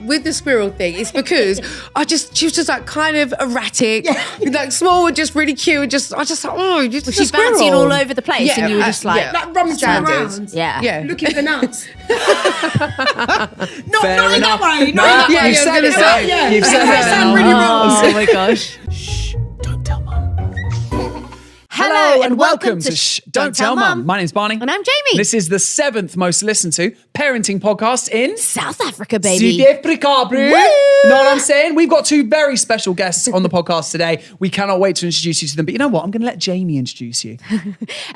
with the squirrel thing, it's because she was just like kind of erratic, like small and just really cute. And I just like, oh, you're just She's bouncing all over the place, and you were just like rummaging around, looking for nuts. not Fair in enough. that way. You've said it. Yeah. You've said it. Sound really wrong. Oh my gosh. Shh, don't tell mum. Hello and welcome to Shh, Don't Tell Mum. My name's Barney. And I'm Jamie. This is the 7th most listened to parenting podcast in South Africa, baby. South Africa, bro. You know what I'm saying? We've got two very special guests on the podcast today. We cannot wait to introduce you to them. But you know what? I'm going to let Jamie introduce you.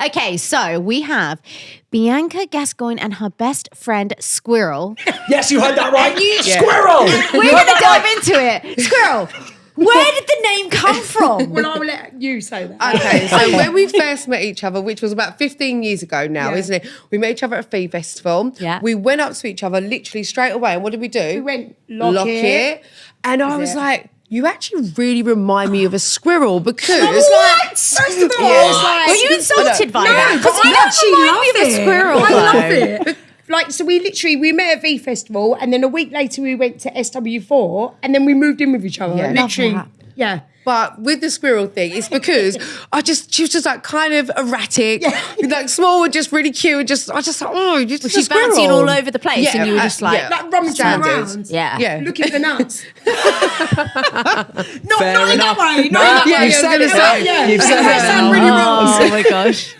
Okay, so we have Bianca Gascoigne and her best friend, Squirrel. Yes, you heard that right. Squirrel. We're going to dive into it. Squirrel. Where did the name come from? Well, I'll let you say that. Okay, so when we first met each other, which was about 15 years ago now, isn't it? We met each other at a Fee Festival. Yeah. We went up to each other literally straight away. And what did we do? We went lock it. And I was like, you actually really remind me of a squirrel because... I was like, first of all, I was like... Were you insulted by No, that? because I actually love me of a squirrel, I though. love it. Like, so we met at V Festival, and then a week later we went to SW4, and then we moved in with each other. Yeah. Literally, Love yeah. But with the squirrel thing, it's because she was just like kind of erratic, like small and just really cute. And I just like, oh, you're just a She's squirrel. bouncing all over the place, and you were just like, Like rummaging Standard. around. yeah. Looking for nuts. Fair not in enough. that way. No, Not in yeah, that you've yeah, said I'm it. gonna say, yeah. You've said That it. sound really wrong. Oh my gosh.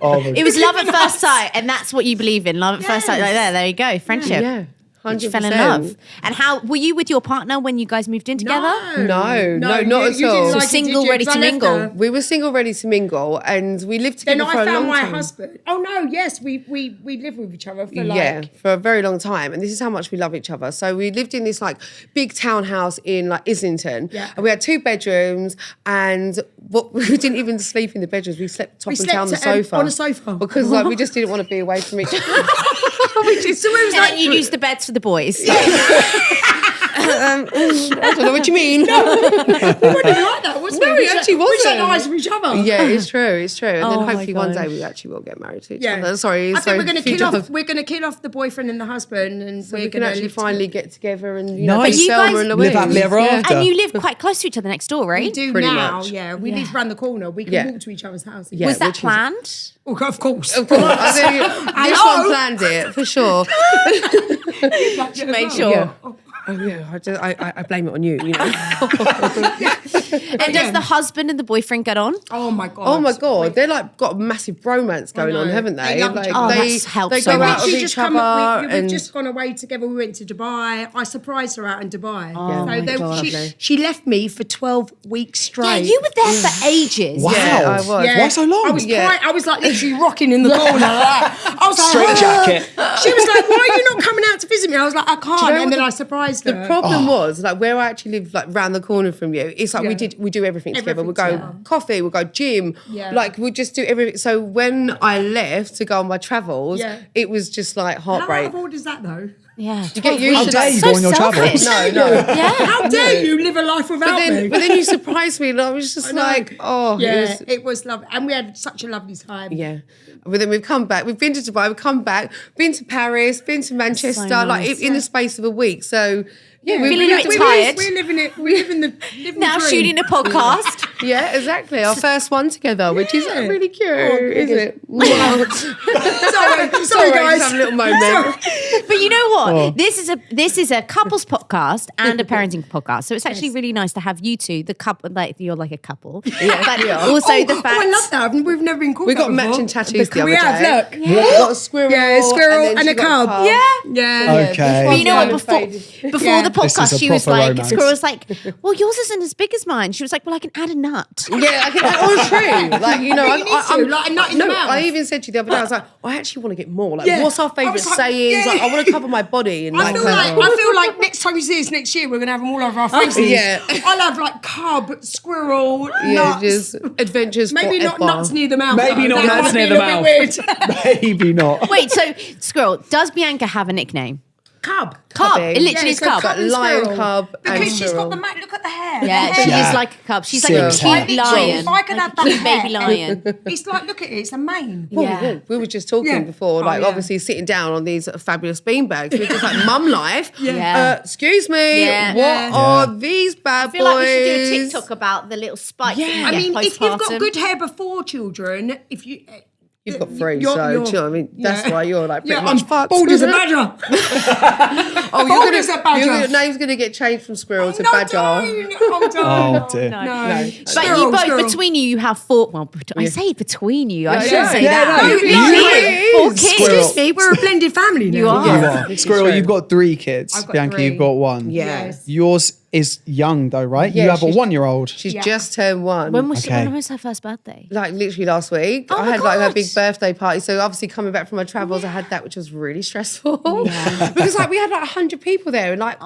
Oh, It was love at first sight, and that's what you believe in. Love at first sight. Like there you go. Friendship. Yeah, 100%. You fell in love. And how were you with your partner when you guys moved in together? No, not you at didn't all. like So it, single, did you? ready 'Cause to I left mingle. her. We were single, ready to mingle, and we lived Then together for I a found long my time. husband. Oh no, yes, we lived with each other for For a very long time. And this is how much we love each other. So we lived in this like big townhouse in like Islington. Yeah. And we had 2 bedrooms and we didn't even sleep in the bedrooms. We slept top We and down on the slept, sofa. on a sofa. Because like we just didn't want to be away from each other. So it was And like then you used the beds for the boys. I don't know what you mean. we weren't even like that, was we? No, it actually We wasn't. set eyes with each other. Yeah, it's true. And Oh then my hopefully one day gosh. we actually will get married to each Yeah. other. Sorry. I think we're going to future- kill off. We're going to kill off the boyfriend and the husband, and So we're we can going to actually live finally together. get together and Nice. But you Selma guys and live Louise. happily ever after. And you live quite close to each other next door, We right? do Pretty now. much. Yeah, we live round the corner. We can Yeah. walk to each other's houses. Yeah. Was that which is- planned? Oh, of course. Of course. I think this Hello? one planned it for sure. Made sure. Yeah. Oh yeah, I blame it on you. You know. And does the husband and the boyfriend get on? Oh my god. Oh my god, they're like got a massive bromance going on, know. haven't They they? love Like each other. Oh, they, that's helped they so go much. out with We've each just other. we've and just gone away together. We went to Dubai. I surprised her out in Dubai. Oh my God, she, lovely. she left me for 12 weeks straight. Yeah, you were there for ages. Wow. Yeah, I was. Yeah. Why so long? I was Yeah. crying. I was like literally rocking in the corner. Like that. I was like, Straight jacket. She was like, "Why are you not coming out to visit me?" I was like, "I can't." know And what then the- I surprised her. The problem was like where I actually live, like round the corner from you. It's like Yeah. we do everything together. We Everything go together. coffee, we go gym, Yeah. like we just do everything. So when I left to go on my travels, Yeah. it was just like How out heartbreak. of order is that though? Yeah. You get used How to dare that. you So go on your selfish. travels? No. Yeah. How dare you live a life without me? But then you surprised me, and I was just know. like, oh, Yeah, it was lovely, and we had such a lovely time. Yeah. But then we've come back. We've been to Dubai, we've come back, been to Paris, been to Manchester, nice. like in the space of a week. So, yeah. Feeling a bit tired. We're living it. We live in the Now dream. shooting a podcast. Yeah, exactly. Our first one together, which is really cute, isn't it? Sorry, guys. Just have a little moment. But you know what? Oh. This is a couples podcast and a parenting podcast. So it's actually really nice to have you two, the couple, like you're like a couple. Yeah, But we are. also the fact. Oh, I love that. We've never been called We that got before. matching tattoos the other We day. have, look. We got a squirrel. Yeah, a squirrel then and she a got cub. Yeah. Okay. But you know what? Kind of Before Yeah. the This is podcast, a she was proper like, romance. Squirrel was like, "Well, yours isn't as big as mine." She was like, "Well, I can add a nut." Yeah, I think that's all true. Like, you know, I think you need to, like a nut in the mouth. I even said to you the other day, I was like, I actually want to get more. Like, Yeah. what's our I favourite was like, sayings? yeah. Like, I want to cover my body. And I feel like next time you see us next year, we're gonna have them all over our faces. yeah. I'll have like cub, squirrel, yeah, nuts. just adventures Maybe not forever. nuts near the mouth. Maybe though. not That nuts might near be the a mouth. little bit weird. Maybe not. Wait, so Squirrel, does Bianca have a nickname? Cub. Cub. Cubby. It literally is so cub. cub and Lion squirrel. cub and Because she's squirrel. got the look at the hair. Yeah, The she hair. is like a cub. She's Serious. like a cute Literally, lion. if I could have that Cute baby hair, lion. It's like, look at it, it's a mane. Yeah. We were just talking Yeah. before, Oh, like yeah. obviously sitting down on these fabulous beanbags. We're just like, mum life. Yeah. Excuse me, Yeah. what Yeah. are these bad I feel like we should do a boys? TikTok about the little spike. Yeah. that you I get mean, if you've got postpartum. good hair before children, if you... You've got three, you're- so you're- do you know what I mean? That's yeah. why you're like pretty Yeah, much I'm fucked. bald as a badger. Oh, Bald as a badger. your name's gonna get changed from squirrel to No, badger. don't. Oh, dear. No. But you both, between you have four. Well, I say between you. I Yeah, shouldn't yeah. say Yeah, that. no, you- You you- have 4 kids. Squirrel. Excuse me, we're a blended family now. You are. You Yeah. are. It's Squirrel, true. you've got 3 kids. I've got Bianca, 3. you've got 1. Yes. Yours is young though, right? Yeah, you have a she's- 1-year-old. She's Yeah. just turned 1. When was Okay. when was her first birthday? Like literally last week. Oh I my had like her God. big birthday party. So obviously coming back from my travels, I had that, which was really stressful. Because like we had like 100 people there. And like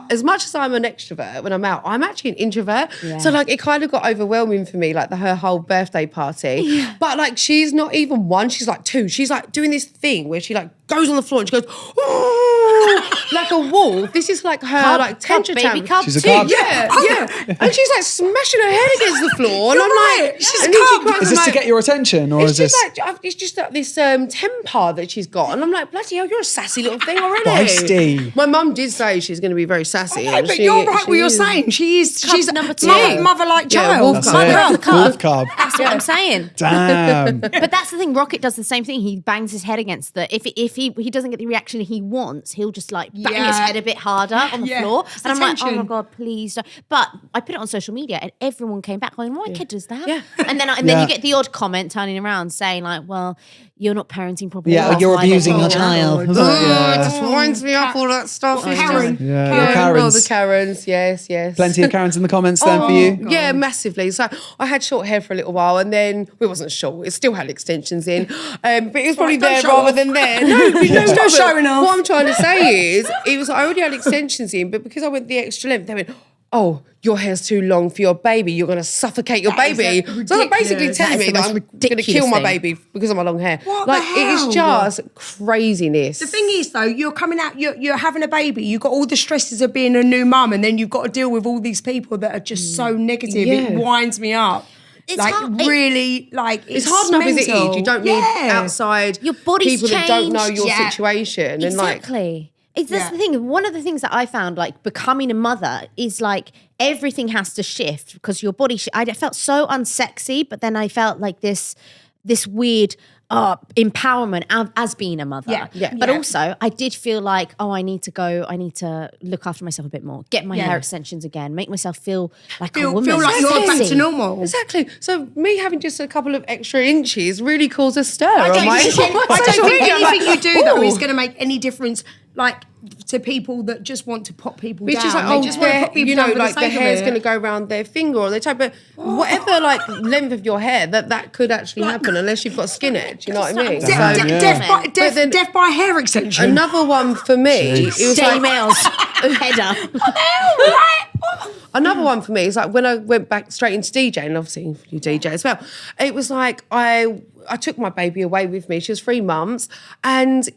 as much as I'm an extrovert when I'm out, I'm actually an introvert. Yeah. So like it kind of got overwhelming for me, like her whole birthday party. But like she's not even 1, she's like 2. She's like doing this thing where she like goes on the floor and she goes, "Ooh," like a wolf. This is like her Cub, like cub, tantrum. baby cub She's a too. cub. Yeah, yeah. And she's like smashing her head against the floor. And You're I'm right. like, She's and then she cub. cries, Is I'm this to like, get your attention, or is it's this just like it's just like this temper that she's got, and I'm like, bloody hell, you're a sassy little thing already. Feisty? My mum did say she's going to be very sassy. No, and but she- you're right what you're is. saying. She's number 2. mother-like Yeah, child. wolf That's cub. it. Mother cub. Wolf cub? That's what I'm saying. Damn. But that's the thing. Rocket does the same thing. He bangs his head against the. If he doesn't get the reaction he wants, he'll just like bang his Yeah. head a bit harder on the Yeah. floor. It's And I'm like, oh my attention. god, please don't. But I put it on social media, and everyone came back going, "My kid does that." Yeah. And then Yeah. you get the odd comment turning around saying like, "Well, you're not parenting properly." Yeah, that's you're why they're abusing doing your that." child. Oh, Yeah. it just winds me up all that stuff. It's Karen. just- Yeah, Karen, the all Karens. the Karens, yes. Plenty of Karens in the comments then for you. Yeah, massively. So I had short hair for a little while, and then it wasn't short. It still had extensions in, but it was probably don't there show rather off. than there. No, but you know Stop what? showing off. What I'm trying to say is, it was I already had extensions in, but because I went the extra length, they went, "Oh, your hair's too long for your baby. You're going to suffocate your That is baby." So they're basically ridiculous. telling That is me the that I'm most going to kill ridiculous my thing. baby because of my long hair. What like the it is hell? just craziness. The thing is, though, you're coming out, you're having a baby, you've got all the stresses of being a new mum, and then you've got to deal with all these people that are just so negative. Yeah. It winds me up. It's like, hard- really, like, it's hard enough as it mental. is. You don't Yeah. need outside Your body's people that don't know changed. your Yeah. situation. And like, Exactly. It's that's Yeah. the thing. One of the things that I found, like becoming a mother, is like everything has to shift because your body. I felt so unsexy, but then I felt like this weird empowerment as being a mother. Yeah. But Yeah. also, I did feel like, I need to look after myself a bit more, get my Yeah. hair extensions again, make myself feel like a Feel woman. like you're back Sexy. to normal. exactly. So me having just a couple of extra inches really caused a stir on I my don't think social media. I'm like, anything you do though "Ooh." is going to make any difference, like to people that just want to pop people It's down. just like, They oh, just want to their- pop people you know, down for like the the sake of hair's it. going to go around their finger or their toe, but whatever like length of your hair, that could actually happen unless you've got skin edge. You know what I mean? De- So- de- Yeah. death, then- death by hair extension. Another one for me, it was Daily like, Mail's header. another one for me is like when I went back straight into DJ, and obviously you DJ as well. It was like I took my baby away with me. She was 3 months, and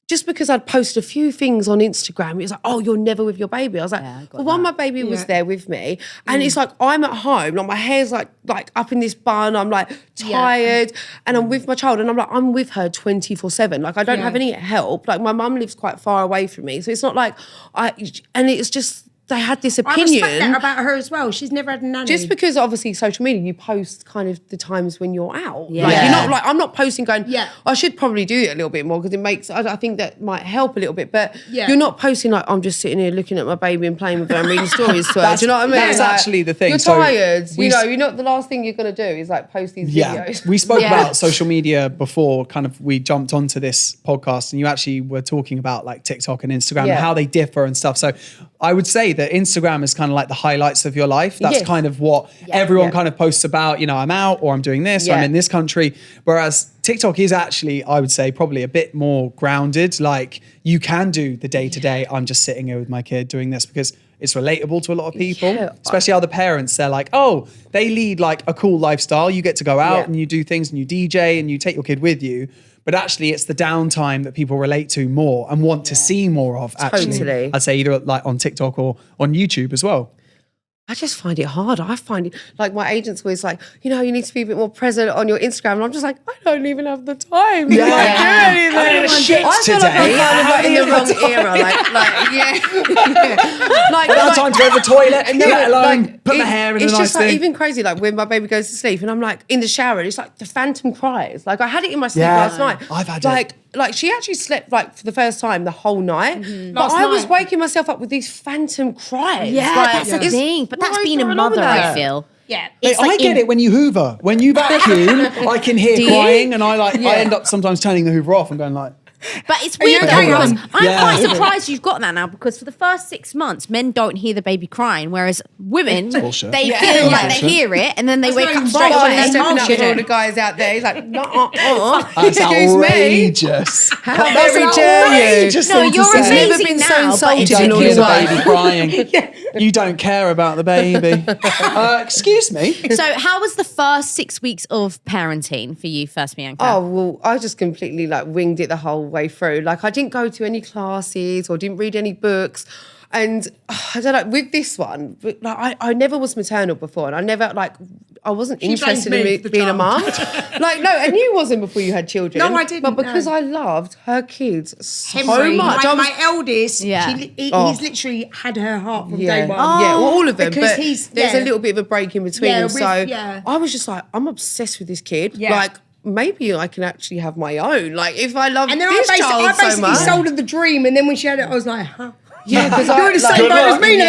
just because I'd posted a few things on Instagram, it was like, "Oh, you're never with your baby." I was like, "Well, one, my baby was Yeah. there with me, and it's like I'm at home, like my hair's like up in this bun. I'm like tired, and I'm with my child, and I'm with her 24/7. Like I don't Yeah. have any help. Like my mum lives quite far away from me, so it's not like and it's just they had this I respect that opinion. about her as well. She's never had a nanny. Just because obviously social media, you post kind of the times when you're out. Yeah. Like Yeah. you're not like I'm not posting going, Yeah. I should probably do it a little bit more because it makes I think that might help a little bit. But Yeah. you're not posting like I'm just sitting here looking at my baby and playing with her and reading stories to her. Do you know what I mean? that's Like, actually the thing. You're So tired. we You know, s- you're not the last thing you're gonna do is like post these Yeah, videos. we spoke Yeah. about social media before kind of we jumped onto this podcast and you actually were talking about like TikTok and Instagram Yeah. and how they differ and stuff. So I would say that Instagram is kind of like the highlights of your life. That's Yes. kind of what everyone Yeah. kind of posts about, you know, I'm out or I'm doing this, or I'm Yeah. in this country. Whereas TikTok is actually, I would say, probably a bit more grounded. Like you can do the day to day, I'm just sitting here with my kid doing this because it's relatable to a lot of people, Yeah. especially other parents. They're like, oh, they lead like a cool lifestyle. You get to go out Yeah. and you do things and you DJ and you take your kid with you. but actually it's the downtime that people relate to more and want to see more of. Actually, Totally. I'd say either like on TikTok or on YouTube as well. I just find it hard. I find it like my agent's always like, you know, you need to be a bit more present on your Instagram. And I'm just like, I don't even have the time to like, do anything. I'm in a shit I feel like today. I'm kind of like in the wrong era. Like, I don't have time to go to the toilet, let alone put my hair in a it's nice just like thing. even crazy, like when my baby goes to sleep and I'm like in the shower and it's like the phantom cries. Like I had it in my sleep Yeah. last night. I've had like, Like she actually slept like for the first time the whole night. But Last I was night. waking myself up with these phantom cries. Yeah, like, that's the it's- thing. But that's what is being a going on with mother, I that? feel. Yeah. It's I like get it when you hoover. When you vacuum, I can hear you? crying and I end up sometimes turning the hoover off and going like, But it's you weird though, okay, because hon? I'm Yeah. quite surprised you've got that now, because for the first 6 months, men don't hear the baby crying, whereas women, bullshit. they Yeah. feel like Bullshit. they hear it and then they That's wake not up even straight bullshit. away. That's Stepping up bullshit. with all the guys out there. He's like, that's excuse me. outrageous. How That's very an dare you? outrageous No, thing to you're say. Never amazing been so now, but insulted it's You in don't all hear his the life. baby crying. You don't care about the baby. Excuse me. So how was the first 6 weeks of parenting for you first, Bianca? Oh, well, I just completely like winged it the whole way through. Like I didn't go to any classes or didn't read any books. And I don't know, with this one, like I never was maternal before and I wasn't interested blames in me for the being a child. mum. Like, no, and you wasn't before you had children. No, I didn't, But because no. I loved her kids so Henry, much. I was, my eldest, Yeah. he's literally had her heart from yeah, day one. yeah, well, all of them. Because But he's- there's yeah. a little bit of a break in between Yeah, them. with- So yeah. I was just like, I'm obsessed with this kid. Yeah. Like, maybe I can actually have my own. Like, if I love And then this I child so basically much. sold her the dream, and then when she had it, I was like, huh? Yeah, because You're in the same boat as me now.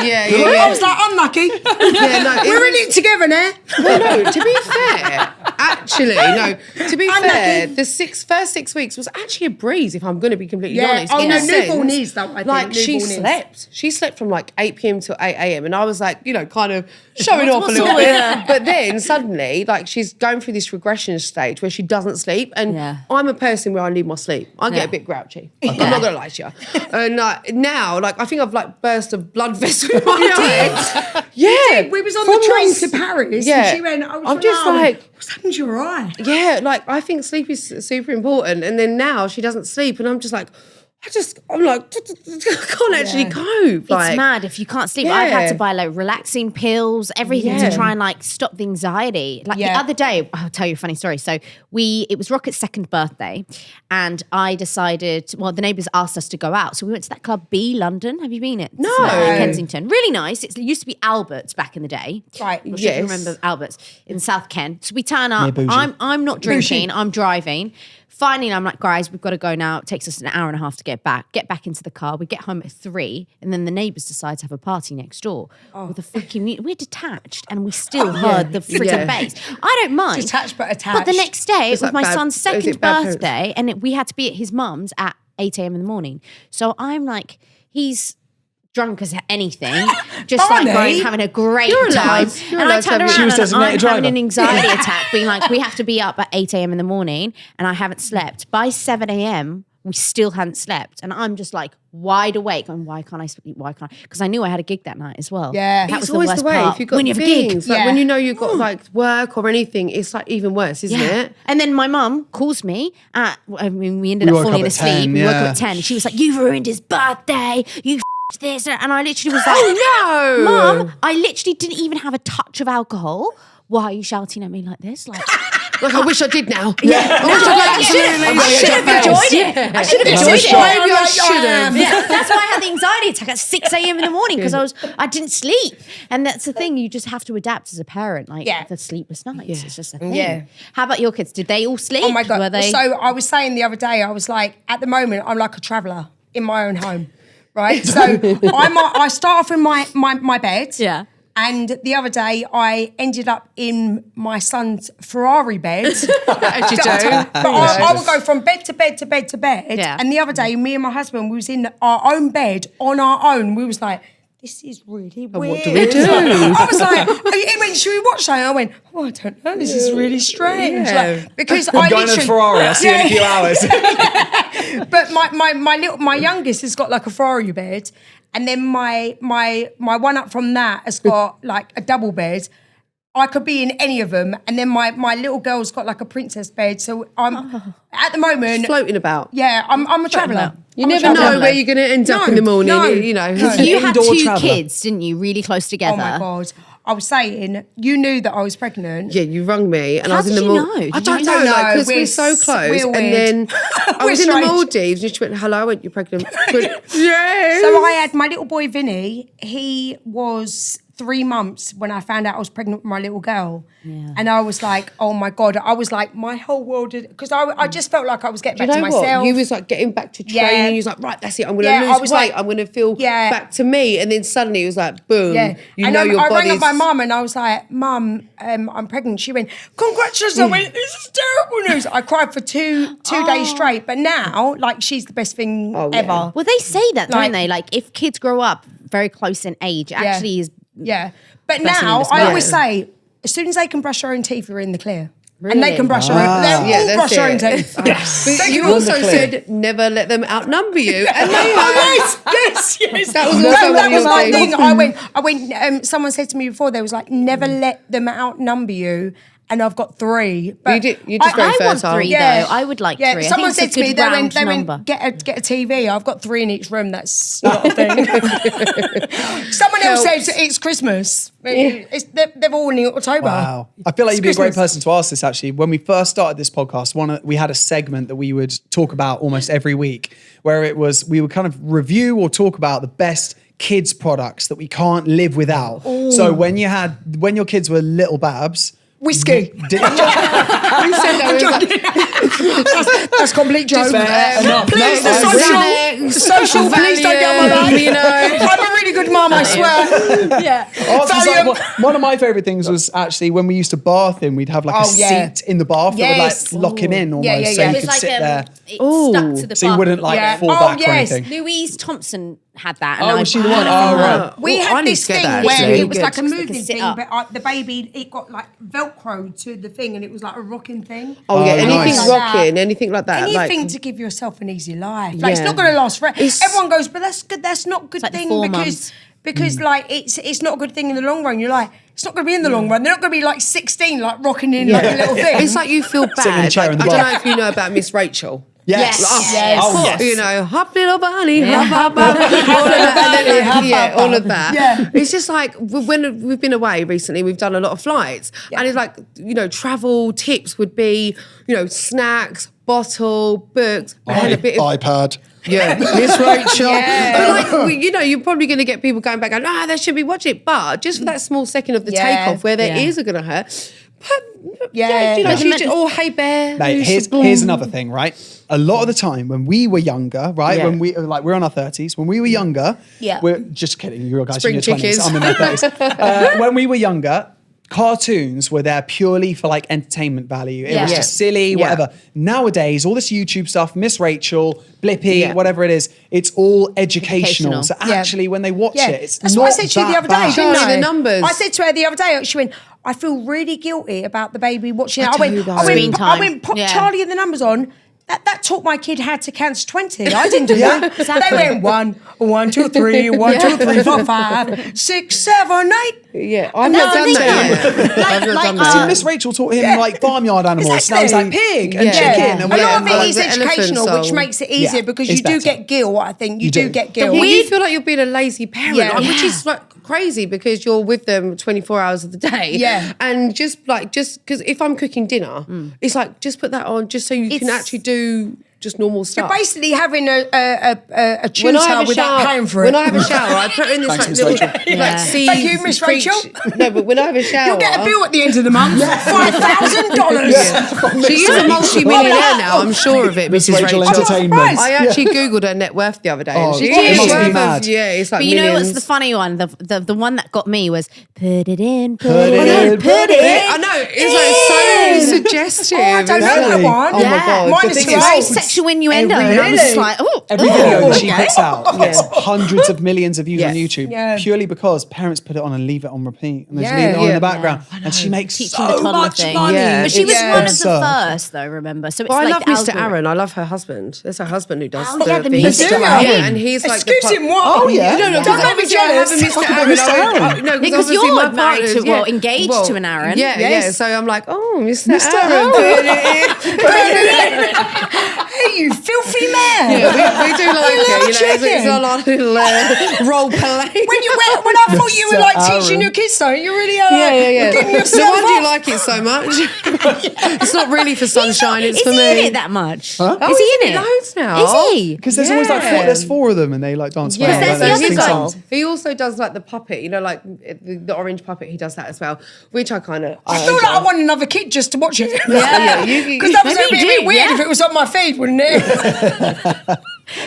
Yeah. I was like, unlucky. Yeah, no, We're in it together now. Well, no, to be fair, actually, no, to be fair, the first 6 weeks was actually a breeze, if I'm going to be completely Yeah. honest. Oh, in no, a sense. newborn is, though, I think. Like, she Newborn is. slept. She slept from like 8 p.m. till 8 a.m. And I was like, you know, kind of showing off a little what's bit. all- But then suddenly, like, she's going through this regression stage where she doesn't sleep. And Yeah. I'm a person where I need my sleep. I get Yeah. a bit grouchy. I'm not going to lie to you. And now, like, I think I've like burst a blood vessel in my eye. Yeah. We was on From the train my- to Paris, Yeah. and she went, I was I'm just alarmed. like, what's happened to your eye? yeah, like I think sleep is super important. And then now she doesn't sleep, and I'm just like, I'm like, I can't actually cope. Like, It's mad if you can't sleep. I've had Yeah. to buy like relaxing pills, everything Yeah. to try and like stop the anxiety. Like Yeah. the other day, I'll tell you a funny story. So it was Rocket's second birthday, and I decided, well, the neighbours asked us to go out. So we went to that club B London. Have you been it? No. Kensington. Really nice. It used to be Albert's back in the day. Right. I'm not sure if you Yes. remember Albert's in South Kent. So we turn up. bougie. I'm not drinking. I'm driving. Finally, I'm like, guys, we've got to go now. It takes us an hour and a half to get back. Get back into the car. We get home at 3, and then the neighbours decide to have a party next door with a freaking. We're detached, and we still heard the freaking Yeah. bass. I don't mind. Detached but attached. But the next day, it It's was like my bad- son's is it second bad parents? birthday, and we had to be at his mum's at 8 a.m. in the morning. So I'm like, he's drunk as anything, just like Barney, having a great you're time. allowed- you're And I allowed to turned have- around She was and designated I'm driver. having an anxiety attack, being like, we have to be up at 8 a.m. in the morning, and I haven't slept. By 7 a.m., we still hadn't slept. And I'm just like wide awake. And why can't I sleep? Why can't I? Because I knew I had a gig that night as well. Yeah. That it's was always the worst the way. part. If you've got when you have a gig. things, like Yeah. when you know you've got like work or anything, it's like even worse, isn't it? And then my mum calls me at, I mean, we ended We up woke falling up at asleep. 10, We woke yeah. up at 10. She was like, "You've ruined his birthday. You f***ed this." And I literally was like, Oh no, Mum, I literally didn't even have a touch of alcohol. Why are you shouting at me like this? Like, Like I wish I did now. yeah, I wish I'd like I should have enjoyed it. I should have This enjoyed is it. why Maybe I'm I like, should have. Yeah, that's why I had the anxiety attack at 6 a.m. in the morning because I didn't sleep. And that's the thing, you just have to adapt as a parent, like Yeah. the sleepless nights. It's just a thing. Yeah. How about your kids? Did they all sleep? Oh my God. Were they? So I was saying the other day, I was like, at the moment, I'm like a traveller in my own home, right? So I start off in my bed. Yeah. And the other day, I ended up in my son's Ferrari bed. As you do. But I would go from bed to bed to bed to bed. Yeah. And the other day, me and my husband, we was in our own bed on our own. We was like, this is really weird. what do we do? I was like, he went, should we watch that? I went, oh, I don't know. This is really strange. Yeah. Like, because I'm going to the Ferrari. I'll see you in a few hours. But my youngest has got like a Ferrari bed, and then my one up from that has got like a double bed. I could be in any of them. And then my little girl's got like a princess bed. So I'm at the moment. Floating about. Yeah, I'm a traveller. You never know where you're going to end up in the morning. No, you know. no. You had Indoor two traveller. kids, didn't you? Really close together. Oh my God. I was saying, you knew that I was pregnant. Yeah, you rung me and How I was in did the you Maldives. know? I Did don't you know, know? because we're We're so close. we're And weird. then I was We're in the strange. Maldives and she went, hello, I went, you're pregnant. She went, yes. So I had my little boy Vinny. He was 3 months when I found out I was pregnant with my little girl. Yeah. And I was like, oh my God. I was like, my whole world, because I just felt like I was getting Do you back know to myself. what? You was like getting back to Yeah. training. You was like, right, that's it. I'm going to Yeah, I lose was weight. like- I'm going to feel Yeah. back to me. And then suddenly it was like, boom. Yeah, You and know your I body's... rang up my mum and I was like, Mum, I'm pregnant. She went, congratulations. I went, this is terrible news. I cried for two days straight. But now, like, she's the best thing Oh, yeah. ever. Well, they say that, Like- don't they? Like, if kids grow up very close in age, it actually is. Yeah. But Blessing in now, disguise. I always say, as soon as they can brush their own teeth, you're in the clear. And they Really? can brush their own, they'll Yeah, all that's brush their own it. teeth. But you On the also clear. said never let them outnumber you. And they Oh, yes. That was No, also that one was of my your thing. things. I went, someone said to me before, they was like, never let them outnumber you. And I've got 3. But You're just very I want fertile. 3 though. I would like 3. I think Someone it's said a to me, good they round went, number. get a TV. I've got 3 in each room. That's not a thing. Someone else Helps. said it's Christmas. They're all in October. Wow. I feel like It's you'd be a great Christmas. person to ask this actually. When we first started this podcast, we had a segment that we would talk about almost every week where we would kind of review or talk about the best kids products that we can't live without. So when your kids were little babs, Whiskey. You said that was like, That's complete joke. fair enough. Please, No, the I social, please don't get on my Valium, back. you know. I'm a really good mum, I swear. Yeah. Oh, 'cause like, Valium. one of my favorite things was actually when we used to bath him, we'd have like Oh, a yeah. seat in the bath Yes. that would like lock him in almost, Yeah, yeah, so yeah. you It could It's sit there, it's Ooh. stuck to the so you wouldn't like Yeah. fall Oh, back yes. or anything. Louise Thompson had that. And Oh, I was she the one? Oh, right. We Oh, I had need this to get thing that, where actually. it was like a Good, 'cause they moving can sit thing, up. but the baby, it got like Velcro to the thing and it was like a rocking thing. Oh, yeah, Oh, anything nice. rocking, anything like that. Anything like, to give yourself an easy life. Like, it's Yeah. not going to last forever. It's- Everyone goes, but that's good. That's not a good like the thing 4 because months. because like it's not a good thing in the long run. You're like, it's not going to be in the long run. They're not going to be like 16, like rocking in like a little thing. It's like you feel Sitting in a bad. chair Like, in the I don't bath. know if you know about Miss Rachel. Yes. Yes. Yes. Oh, yes. You know, hop little bunny, hop, hop, hop, all of that, and then, like, yeah, all of that. Yeah. It's just like when we've been away recently, we've done a lot of flights, and it's like, you know, travel tips would be, you know, snacks, bottle, books, and a bit of iPad. yeah, Miss Rachel. Yeah. But like, you know, you're probably going to get people going back going, they should be watching it. But just for that small second of the Yeah. takeoff where their Yeah. ears are going to hurt. But, Yeah. you know, But she just, oh, hey, bear. Mate, here's another thing, right? A lot of the time when we were younger, right? Yeah. When we're in our 30s, when we were younger, Yeah. we're just kidding, you guys Spring in your 20s, chickens. I'm in my 30s. When we were younger, cartoons were there purely for like entertainment value. It was Yeah. just silly, Yeah. whatever. Nowadays, all this YouTube stuff, Miss Rachel, Blippy, Yeah. whatever it is, it's all educational. Educational. So Yeah. actually, when they watch Yeah, it, it's that's not what I said to you the that other day, bad. didn't Charlie, I? the numbers. I said to her the other day, she went, I feel really guilty about the baby watching it. I do though. Screen time. Put Yeah. Charlie and the numbers on. That taught my kid how to count to 20. I didn't do Yeah. that. Exactly. They went 1, 1, 2, 3, 1, 2, 3, 4, 5, 6, 7, 8. Yeah, I've No, not the done thing that is, yet. like- I've not like, done See, that. uh, Miss Rachel taught him Yeah. like farmyard animals. Now he's like pig and Yeah. chicken Yeah. and A lot whatever. of it like is the elephant educational, which song. makes it easier Yeah, because it's you do better. get guilt, I think. You You do do. get guilt. Yeah, you feel like you're being a lazy parent, Yeah. which Yeah. is like crazy because you're with them 24 hours of the day. Yeah. And just because if I'm cooking dinner, it's like, just put that on just so you can It's- actually do just normal stuff. Basically having a When I tutor have a without shower, paying for it. when I have a shower, I put in this Thanks, like Miss little Rachel. like Yeah. seed. Thank you, Miss preach- Rachel. No, but when I have a shower, You'll get a bill at the end of the month. $5,000. She is a multi-millionaire now. I'm sure of it, Miss Mrs. Rachel Rachel. Entertainment. I actually googled her net worth the other day. Oh, and she it is must be worth mad. of, yeah, it's like But you know millions. what's the funny one? The one that got me was put it in, put, Put it in, put it in. I know it's like so suggestive. Oh, I don't know that Really? one. Oh my God. Mine The is thing too is- old. Sexually innuendo. And I'm just like, oh. Every video that she puts out gets hundreds of millions of views on Yes. YouTube Yeah. purely because parents put it on and leave it on repeat and they just Yeah. leave it on in Yeah. the background. And she makes Teaching so the toddler much thing. money. Yeah. But she was Yeah. one of the Absurd. first, though, remember? So it's Well, I like love the Mr. algorithm. Aaron. I love her husband. There's her husband who does Oh, yeah, the things. music Mr. Yeah, Aaron. and he's like Excuse the him, what? Oh, yeah. No, Don't make me obviously I have a jealous. Mr. Talk about Aaron. Mr. Aaron. No, Because obviously you're my married partner's- to, well, engaged to an Aaron. Yeah, Yes. yeah. So I'm like, oh, Mr. Mr. Aaron. Hey, you filthy man. Yeah, we do like little it. It's chicken. on our little role play. When I thought you were like Mr. teaching Aaron. your kids something, you really Yeah. getting No yourself wonder you off. like it so much. It's not really for sunshine. It's Is for he me. in it that much? Huh? Oh, Is he's he in it? Loads now. Is he? Because there's always like Yeah. there's 4 of them and they like dance around. Yeah, there's don't the they? other Sing girl. songs. He also does like the puppet, you know, like the orange puppet. He does that as well, which I kind of. I feel like I want another kid just to watch it. Yeah, you- Because that was Maybe a bit, you do, weird yeah. if it was on my feed, wouldn't it?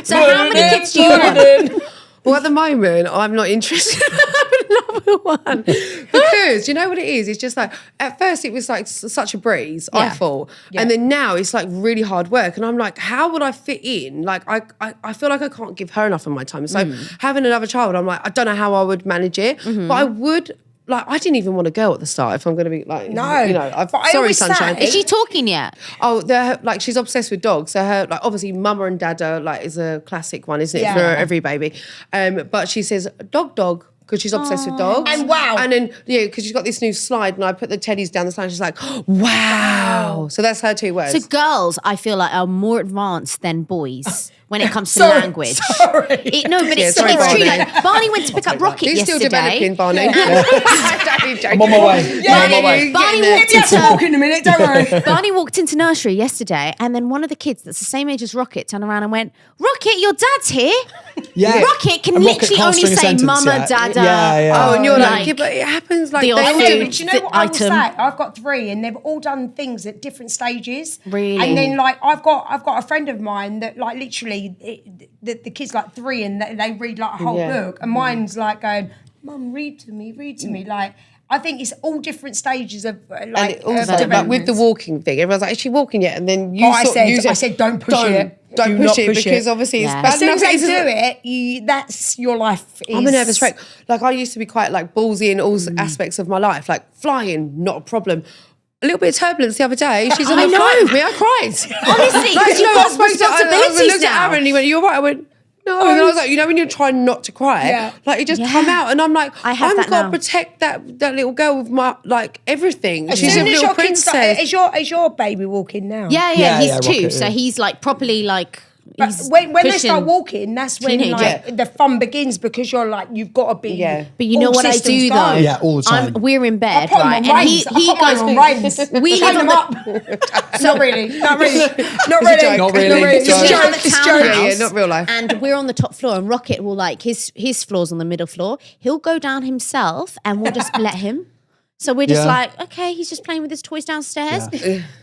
So how many kids do you want? Well, at the moment, I'm not interested in having another one because you know what it is. It's just like at first it was like such a breeze. I Yeah. thought, and then now it's like really hard work. And I'm like, how would I fit in? Like I feel like I can't give her enough of my time. So having another child, I'm like, I don't know how I would manage it, but I would. Like, I didn't even want a girl at the start. If I'm going to be like, No, you know, but I sorry, always sunshine. say- Is she talking yet? Oh, they're like she's obsessed with dogs. So her like obviously mama and dada like is a classic one, isn't it, Yeah. for every baby? But she says dog because she's obsessed with dogs. And wow. And then because she's got this new slide, and I put the teddies down the slide. And she's like, wow. So that's her 2 words. So girls, I feel like are more advanced than boys when it comes to Sorry, language. sorry. No, but Yeah, it's sorry, true. Barney. Like, Barney went to pick up Rocket He's still yesterday. developing, Barney. I'm on my way. Yeah, I'm on my way. Barney Maybe walked I have to into walk in a minute, don't worry. Barney walked into nursery yesterday, and then one of the kids that's the same age as Rocket turned around and went, "Rocket, your dad's here." Yeah. Rocket can And Rocket literally can't only string a say sentence, "mama, yeah. dada." Yeah. Oh, and you're like, Like, yeah, but it happens like the they odd all I know, do. but do you know what I will say? item. I've got 3, and they've all done things at different stages. Really? And then like I've got a friend of mine that like literally the kid's like 3 and they read like a whole Yeah. book, and mine's like going, "Mum, read to me." Like I think it's all different stages of And like it also, development. like with the walking thing, everyone's like, is she walking yet? And then you Oh, I sort said- use it. I said, don't push it. Don't Do push not it push because it. obviously it's Yeah. bad As soon as enough. they It's- do it, that's your life. I'm a nervous wreck. Like I used to be quite like ballsy in all aspects of my life. Like flying, not a problem. A little bit of turbulence the other day. She's on I the know. flight with me. I cried. Honestly, because you've I got spoke to- I responsibilities looked at now. Aaron and he went, "You're right." I went, "No." And then I was like, you know, when you're trying not to cry, Yeah. like it just Yeah. come out, and I'm like, I have I've that got to now. protect that little girl with my like everything. As She's soon a as little your kid start- princess. is your baby walking now? Yeah, Yeah, he's yeah, 2, Rocket, so yeah. he's like properly like. But He's when they pushing start walking, that's when teenager. like the fun begins because you're like you've got to be. Yeah. But you know all what I systems do go. though? Yeah, all the time. We're in I bed, put 'em right? on And reins. I put mine on reins. We Chain live on them the up. Not really. Not really. Not a really. joke. Not really. It's Joke. we have joke. a It's townhouse, joke. Yeah, not real life. and we're on the top floor. And Rocket will like his floor's on the middle floor. He'll go down himself, and we'll just let him. So we're just Yeah. like, okay, he's just playing with his toys downstairs.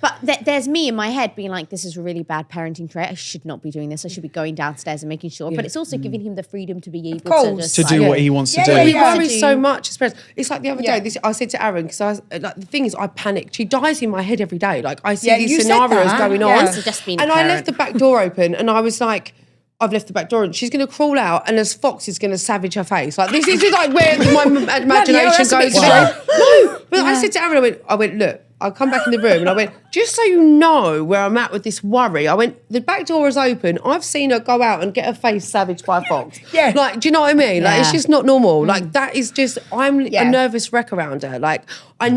But there's me in my head being like, this is a really bad parenting trait. I should not be doing this. I should be going downstairs and making sure. But it's also giving him the freedom to be able to course. just To like, do what he wants to Yeah, do. yeah, We yeah. worry To so do- much. It's like the other Yeah. day. I said to Aaron because like the thing is, I panicked. She dies in my head every day. Like I see Yeah, these you said scenarios that. going Yeah. on, So just being a and I parent. left the back door open, and I was like, I've left the back door, and she's going to crawl out, and as Fox is going to savage her face. Like this is just like where my imagination that's a goes. bit No, but I said to Aaron, I went, look. I'll come back in the room and I went, just so you know where I'm at with this worry. I went, the back door is open. I've seen her go out and get her face savaged by a fox. Yeah. Like, do you know what I mean? Like, it's Yeah. just not normal. Like, that is just, I'm Yeah. a nervous wreck around her. Like, I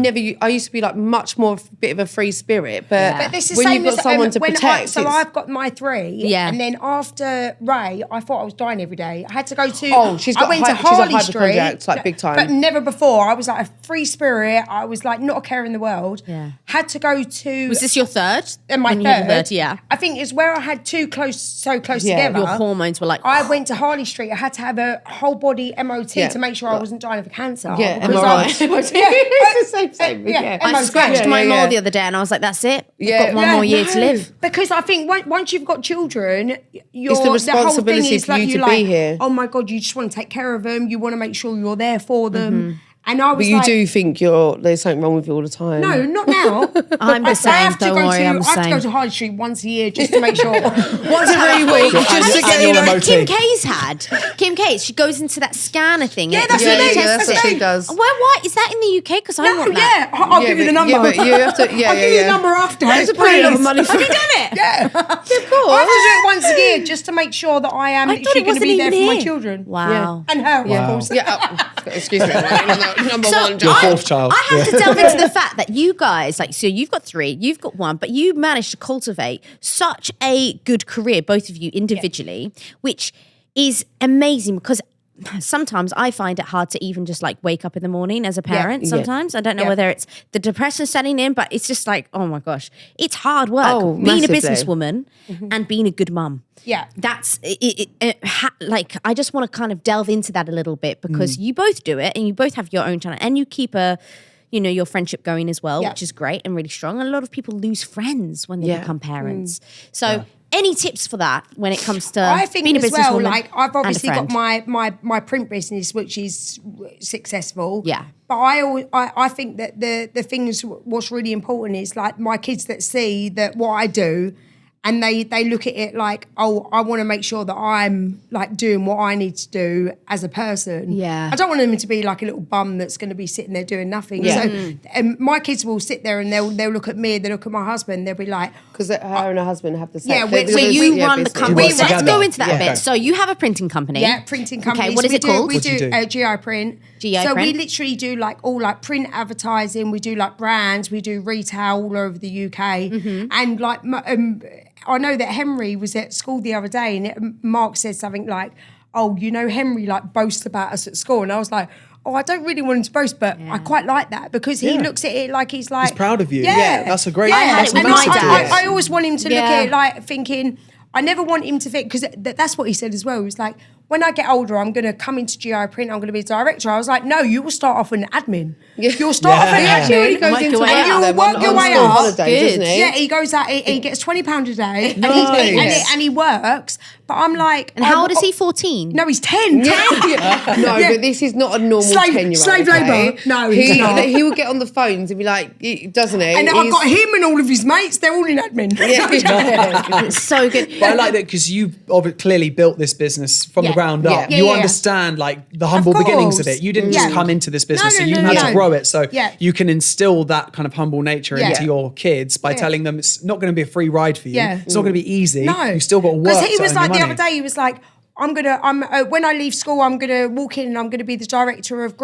used to be like much more bit of a free spirit. But, But this is when same you've got as someone to when protect. so it's- I've got my 3. Yeah. And then after Ray, I thought I was dying every day. I had to go to. Oh, she's got I went to she's a Harley Street, hypochondriac, like big time. but never before. I was like a free spirit. I was like not a care in the world. Yeah. Had to go to. Was this your third? and my When you had third? the third, yeah. I think it's where I had 2 so close Yeah. together. Your hormones were like, I went to Harley Street. I had to have a whole body MOT Yeah. to make sure I wasn't dying of cancer. Yeah, because MRI. I was- It's the same. yeah, I MOT. scratched my yeah, mole yeah. the other day and I was like, that's it. Yeah. I've got one Yeah, more year to live. Because I think once you've got children, It's the whole thing responsibility is for like you you're to be like, here. oh my God, you just want to take care of them. You want to make sure you're there for them. And I was But you like, do think there's something wrong with you all the time. no, not now. I'm the same, I have to don't go worry, I'm the I have to go same. to High Street once a year just to make sure. Once every week, just to get annual you know. MOT. Kim K's had. Kim K's, she goes into that scanner thing. Yeah, and that's it what I mean, tests that's what it. she does. Well, why is that in the UK? Because I No, want that. yeah, I'll give you the number. Yeah, but you have to. Yeah, I'll yeah, give you the yeah. number after. You have to pay a lot of money for Have you it. done it? Yeah. Of course. I have to do it once a year just to make sure that I am I thought literally it going to wasn't be there even for my here. children. Wow. And her, Wow. of course. Yeah. Excuse me. Number So one Your job. fourth child. I have to delve into the fact that you guys, like, so you've got 3, you've got 1, but you managed to cultivate such a good career, both of you individually, which is amazing because sometimes I find it hard to even just like wake up in the morning as a parent. Yeah. Sometimes I don't know Yeah. whether it's the depression setting in, but it's just like, oh my gosh, it's hard work Oh, being a massively. businesswoman and being a good mum. Yeah. That's like, I just want to kind of delve into that a little bit because you both do it and you both have your own channel and you keep your friendship going as well, Yeah. which is great and really strong. And a lot of people lose friends when they Yeah. become parents. So any tips for that when it comes to I think being a as well, businesswoman like I've and a obviously got friend? my print business, which is successful. Yeah. But I think that the things what's really important is like my kids that see that what I do, and they look at it like, oh, I want to make sure that I'm like doing what I need to do as a person. Yeah. I don't want them to be like a little bum that's going to be sitting there doing nothing. Yeah. So my kids will sit there and they'll look at me, they look at my husband, they'll be like, Because her and her husband have the same. Yeah, they're- so So they're- you yeah, run the business. company. work So let's together. go into that a Yeah. bit. So you have a printing company. yeah, printing companies. Okay, what is it called? We What do you do do? GI Print. GI so we Print. literally do like all like print advertising. We do like brands. We do retail all over the UK. Mm-hmm. And like I know that Henry was at school the other day, and Mark said something like, "Oh, you know, Henry like boasts about us at school," and I was like, "Oh, I don't really want him to boast, but I quite like that because he Yeah. looks at it like he's like He's proud of you. Yeah, Yeah, that's a great- Yeah, I had it with and my dad. I always want him to look Yeah. at it like thinking. I never want him to think, because that's what he said as well. He was like, when I get older, I'm going to come into GI Print, I'm going to be a director. I was like, no, you will start off in admin. You'll start off in He actually already admin. goes Work into your way that up. then You'll work on your way school up. holidays, Good. doesn't he? Yeah, he goes out, he gets £20 a day, and, Nice. and he works. But I'm like... And how old is he? 14? No, he's 10. No, Yeah. but this is not a normal Slave- 10-year-old. slave okay? labour. No, he's he, not. he will get on the phones and be like, doesn't he? And I've got him and all of his mates, they're all in admin. It's so good. But I like that because you've clearly built this business from the Yeah. ground up. Yeah. You Yeah, yeah. understand like the humble beginnings of course. it. You didn't just Yeah. come into this business, No, so you no, had no. to grow it. So Yeah. you can instill that kind of humble nature Yeah. into your kids by telling them it's not going to be a free ride for you. Yeah. It's not going to be easy. No, You still got to work. Because he to was earn like your the money. other day. He was like, when I leave school, I'm gonna walk in and I'm gonna be the director of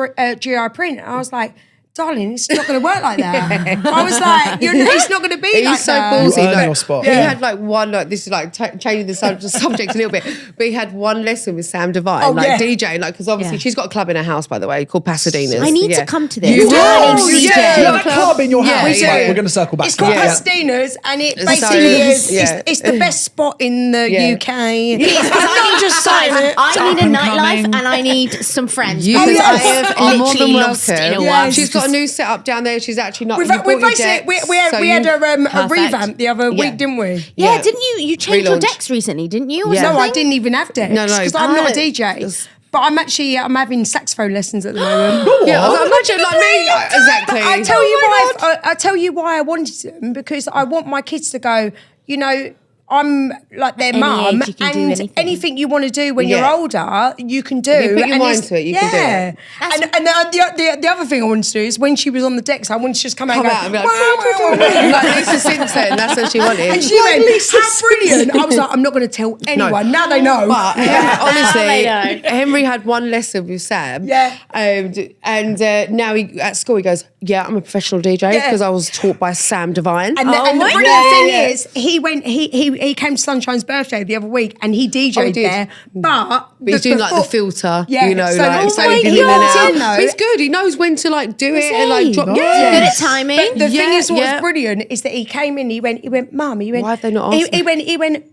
GI Print. And I was like, darling, it's not going to work like that. I was like, it's not going to be He's like so that. ballsy. You earn Like, your spot. He Yeah. had like one, like this is like changing the subject a little bit, but he had one lesson with Sam Divine, Oh, like yeah. DJing, like because obviously Yeah. she's got a club in her house, by the way, called Pasadena's. I need Yeah. to come to this. You do. Oh, You yeah. do. You have a club in your Yeah, house. we do. Right, we're going to circle back. It's to called that. Pasadena's, and it So- basically is yeah. it's the best spot in the Yeah. UK. I'm not just saying it. I need a up and nightlife coming. and I need some friends. You because yes. I have are more literally than lost in a welcome. while. She's got a new setup down there. She's actually not. We've you bought your basically decks, we had so a you- revamp the other week, didn't we? Yeah, Yeah. didn't you changed your Relaunch. decks recently, didn't you? Or Yeah. No, I something? didn't even have decks. No, no. because I'm not a Ah, DJ. it's- But I'm having saxophone lessons at the moment. Yeah, I was like, imagine like me. Exactly. I tell you why. I tell you why I wanted them, because I want my kids to go. You know, I'm like their Any mum, age you can do and anything. you want to do when Yeah. you're older, you can do. you put your And mind it's- to it, you can do it. And the other thing I wanted to do is when she was on the decks, I wanted to just come out Come and out and go, be like, wow, wow, wow, wow. like Lisa Simpson. That's what she wanted. And she went, how brilliant. I was like, I'm not going to tell anyone. Now they know. But honestly, I know. Henry had one lesson with Sam. Yeah. And now at school he goes, yeah, I'm a professional DJ Yeah. because I was taught by Sam Divine. And the my brilliant God. thing Yeah. is, he came to Sunshine's birthday the other week and he DJ'd Oh, he did. there. But He's doing like the filter, Yeah, you know, so- like Oh saving my in and God. out. You know. But he's good. He knows when to like do it Is and like he? drop. Nice. Yeah, Good at timing. But the thing Yeah, is, what's yeah. brilliant is that he came in. He went, Mum. He went. Why have they not he, asked he me? went.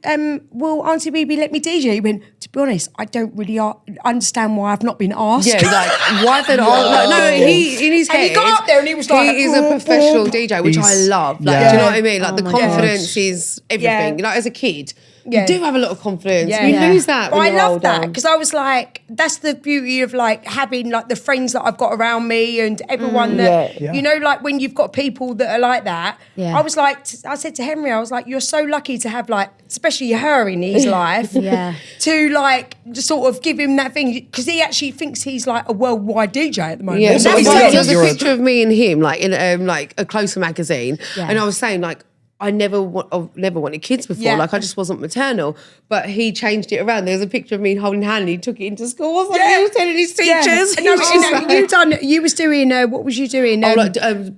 Will Auntie BB let me DJ? He went. To be honest, I don't really understand why I've not been asked. Yeah, like why they not? Like, no, he in his And head. he got up there and he was like, he is a professional DJ, which I He's- love. Like, yeah. do you know what I mean? Like the my confidence is everything. Yeah. Like as a kid, Yeah. You do have a lot of confidence. Yeah. You Yeah. lose that But when I you're love older. that because I was like, that's the beauty of like having like the friends that I've got around me and everyone that, Yeah. you know, like when you've got people that are like that. Yeah. I was like, I said to Henry, I was like, you're so lucky to have like, especially her in his life. Yeah. To like just sort of give him that thing because he actually thinks he's like a worldwide DJ at the moment. Yeah, That's so what he there said. was a You're a- picture of me and him, like in like a Closer magazine, Yeah. and I was saying like I've never wanted kids before, Yeah. like I just wasn't maternal. But he changed it around. There was a picture of me holding hand, and he took it into school or something. Yeah. He was telling his teachers. No, you was doing, what was you doing? Oh, like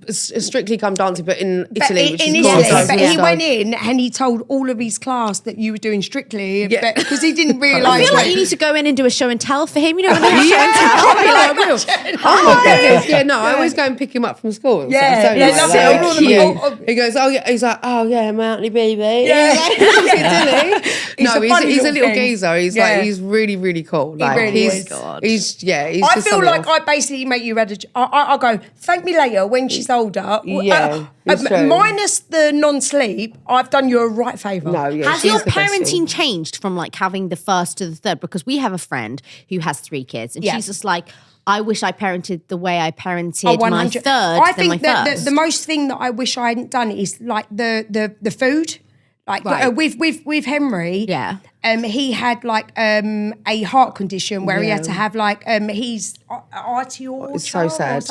Strictly Come Dancing, but in Italy, which in is Italy, called but he Dancing went Stars. in and he told all of his class that you were doing Strictly, Yeah. because he didn't realise. I feel like that- you need to go in and do a show and tell for him. You know, when they have show and tell. Oh, yeah, I will. Oh my goodness. Yeah, no, I always go and pick him up from school. and Yeah, stuff, don't yeah, I? love Like, it. All of them- cute. all- He goes, oh yeah. He's like, oh yeah, my auntie baby. Yeah. He's a no, funny he's a little little thing. geezer. He's Yeah. like, he's really, really cool. Like, really he's, is. he's, yeah, he's I just feel something like else. I basically make you ready. I go, thank me later when she's older. Yeah, it's true. Minus the non-sleep, I've done you a right favour. No, yeah, Has she's your the best parenting thing. changed from like having the first to the third? Because we have a friend who has 3 kids, and Yeah. she's just like, I wish I parented the way I parented Oh, my 100. third I than my think that first. the most thing that I wish I hadn't done is like the food. Like Right. with Henry, Yeah. He had like a heart condition where he had to have like he's arterial. It's so sad.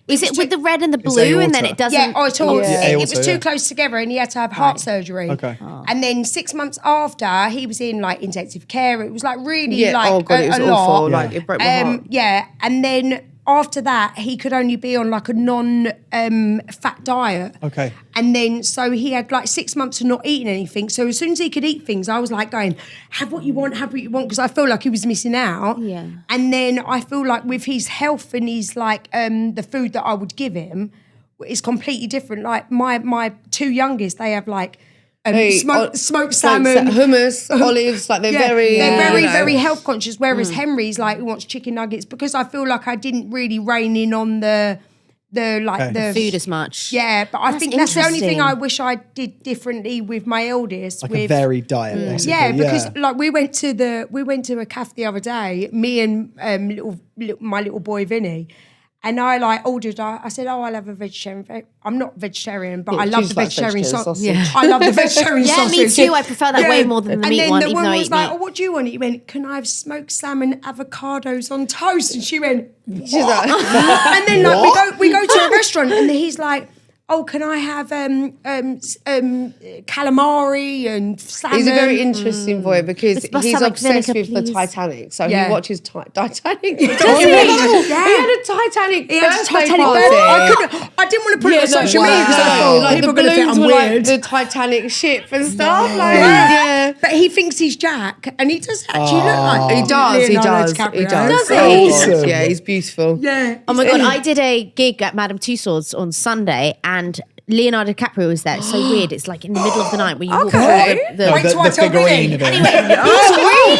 Is it with the red and the It's blue, and then aorta. it doesn't? Yeah, I told Yeah. it Aorta, was too yeah. close together, and he had to have heart surgery. Okay. And then 6 months after, he was in like intensive care. It was like really Yeah, like oh God, it was a awful. lot. Like, it broke my heart. Yeah, and then after that, he could only be on like a non-fat diet. Okay. And then so he had like 6 months of not eating anything. So as soon as he could eat things, I was like going, have what you want, because I feel like he was missing out. Yeah. And then I feel like with his health and his like the food that I would give him is completely different. Like my 2 youngest, they have like smoked salmon, hummus, olives. Like they're very, you know. very health conscious. Whereas Henry's like he wants chicken nuggets because I feel like I didn't really rein in on the food as much. Yeah, but I That's think that's the only thing interesting. I wish I did differently with my eldest. Like with a varied diet, basically. yeah, because like we went to a cafe the other day, me and my little boy Vinny, and I like ordered. I said, "Oh, I'll have a vegetarian." I'm not vegetarian, but Yeah, I love she's the like vegetarian vegetarian sausage. sausage. I love the vegetarian Yeah, sausage. me too. I prefer that way more than the and meat then one, the even woman though I was eat like, meat. "Oh, what do you want?" He went, "Can I have smoked salmon avocados on toast?" And she went, She's like, and then like we go to a restaurant and he's like, "Oh, can I have calamari and salmon?" he's a very interesting boy because This must he's have, like, obsessed vinegar, with the please. Titanic. So Yeah. he watches Titanic. he? He had a Titanic He had a birthday Titanic party. birthday. I didn't want to put it on social media because I thought like people the are going to think balloons I'm were like weird. the Titanic ship and stuff. Like, Yeah. yeah. But he thinks he's Jack, and he does actually look like He does, Leonardo he DiCaprio. does. he? Awesome. Yeah, he's beautiful. Yeah. Oh my god! I did a gig at Madame Tussauds on Sunday, and Leonardo DiCaprio was there. It's so weird. It's like in the middle of the night when you walk Okay. through the Wait till I the tell figurine Billy. of it. He's really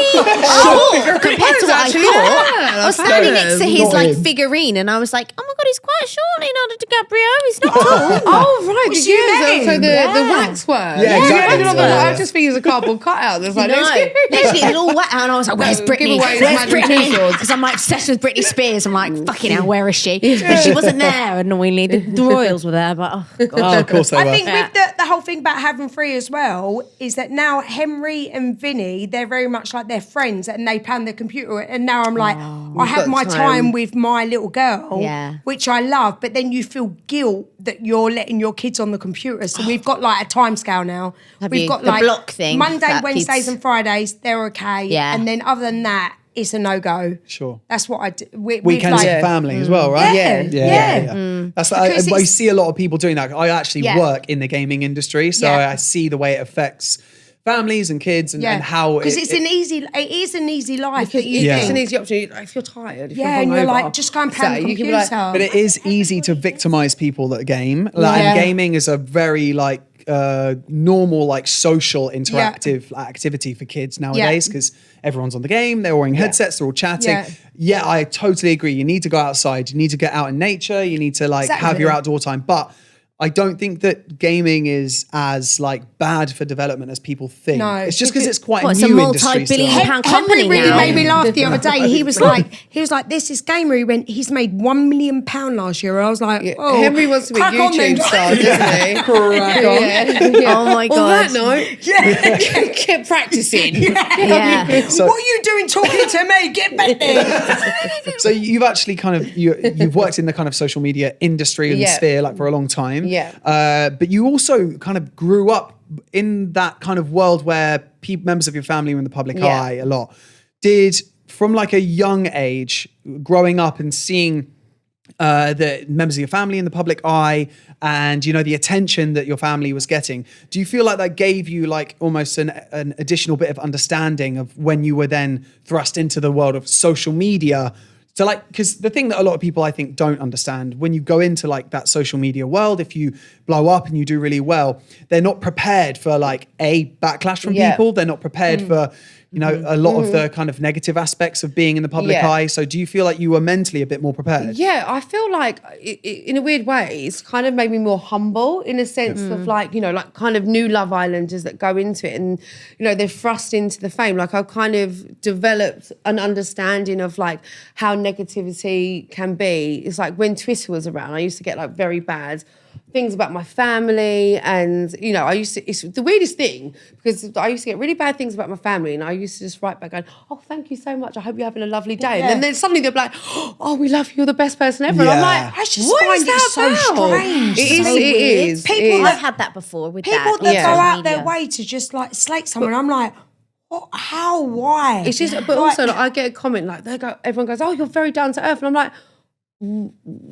short compared to what I actually, thought. yeah, I was that's standing good. next to his Not like him. figurine, and I was like, "Oh my god, he's quite short, Leonardo DiCaprio. He's not tall." Oh right, What's did you your use name? the waxwork? Yeah, exactly. I Yeah. just think it's a cardboard cutout. There's like, No, let's get- literally, it's all wet out, and I was like, "Where's Give Britney? away his Where's Madame Britney?" Tussauds. Because I'm like obsessed with Britney Spears. I'm like, "Fucking hell, where is she?" And she wasn't there. Annoyingly, the royals were there, but oh god. Oh, of course they were. I think with the whole thing about having 3 as well is that now Henry and Vinny, they're very much like they're friends and they play on their computer. And now I'm like, I have got my time. time with my little girl, Yeah. which I love. But then you feel guilt that you're letting your kids on the computer. So we've got like a time scale now. Have We've you? got The like block thing Monday, that Wednesdays, kids- and Fridays. They're okay. Yeah. And then other than that, it's a no go. Sure. That's what I do. Weekends like, for family as well, right? Yeah. Yeah. That's I Because see a lot of people doing that. I actually Yeah. work in the gaming industry, so Yeah. I see the way it affects families and kids and how because it is an easy life that you Yeah. It's think. an easy option. If you're tired, if Yeah, you're and you're hungover, like, just go and play on the you can be computer. like, But it is easy to victimize people that game. Like, Yeah. And gaming is a very like normal, like social interactive activity for kids nowadays because everyone's on the game, they're wearing headsets, they're all chatting. Yeah. Yeah, I totally agree. You need to go outside, you need to get out in nature, you need to like have Exactly. your outdoor time. But I don't think that gaming is as like bad for development as people think. No. It's just because it's quite Well, a it's a new industry still. multi-billion pound Henry company really now. made me laugh the other day. He was like, "This is gamer." He went, "He's made £1 million last year." I was like, "Oh, Henry wants to be a crack on then, YouTube star, doesn't he? Crack on. Yeah. Oh my On God. that note, keep practicing. Yeah. what are you doing talking to me? Get back there." So you've actually kind of you've worked in the kind of social media industry and Yeah. sphere like for a long time. Yeah. But you also kind of grew up in that kind of world where members of your family were in the public Yeah. eye a lot. Did from like a young age, growing up and seeing the members of your family in the public eye and the attention that your family was getting, do you feel like that gave you like almost an additional bit of understanding of when you were then thrust into the world of social media? So like, because the thing that a lot of people I think don't understand, when you go into like that social media world, if you blow up and you do really well, they're not prepared for like a backlash from Yeah. people. They're not prepared for a lot of the kind of negative aspects of being in the public Yeah. eye. So do you feel like you were mentally a bit more prepared? Yeah, I feel like in a weird way, it's kind of made me more humble in a sense of like, like kind of new Love Islanders that go into it and, they're thrust into the fame. Like I've kind of developed an understanding of like how negativity can be. It's like when Twitter was around, I used to get like very bad things about my family and, it's the weirdest thing because I used to get really bad things about my family and I used to just write back going, "Oh, thank you so much. I hope you're having a lovely day." Yeah. And then suddenly they'll be like, "Oh, we love you. You're the best person ever." And I'm Yeah. like, I just what find is it that so about? strange. It is. So It weird. is. People it is. I've had that before with People Dad. that Yeah. go social out their media. way to just like slate someone, I'm like, what? How? Why? It's just, but Like- also like, I get a comment like everyone goes, "Oh, you're very down to earth," and I'm like, I'm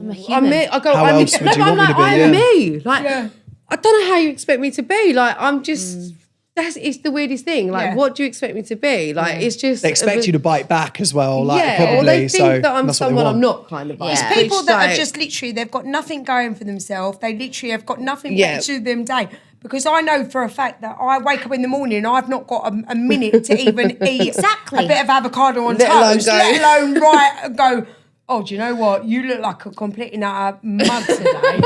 a I'm human. me. I go, How I'm, else would you I'm want me like, to be? I'm Yeah. me. Like, Yeah. I don't know how you expect me to be. Like, I'm just. It's the weirdest thing. Like, Yeah. what do you expect me to be? Like, it's just. They expect you to bite back as well, like yeah, probably. or they think so that I'm that's what they someone want. I'm not, kind of. Yeah. Like, It's people which, that like, are just literally, they've got nothing going for themselves. They literally have got nothing Yeah. better to do them day. Because I know for a fact that I wake up in the morning and I've not got a minute to even eat Exactly. a bit of avocado on Let alone toast, go- let alone go, "Oh, do you know what? You look like a complete and utter mug today."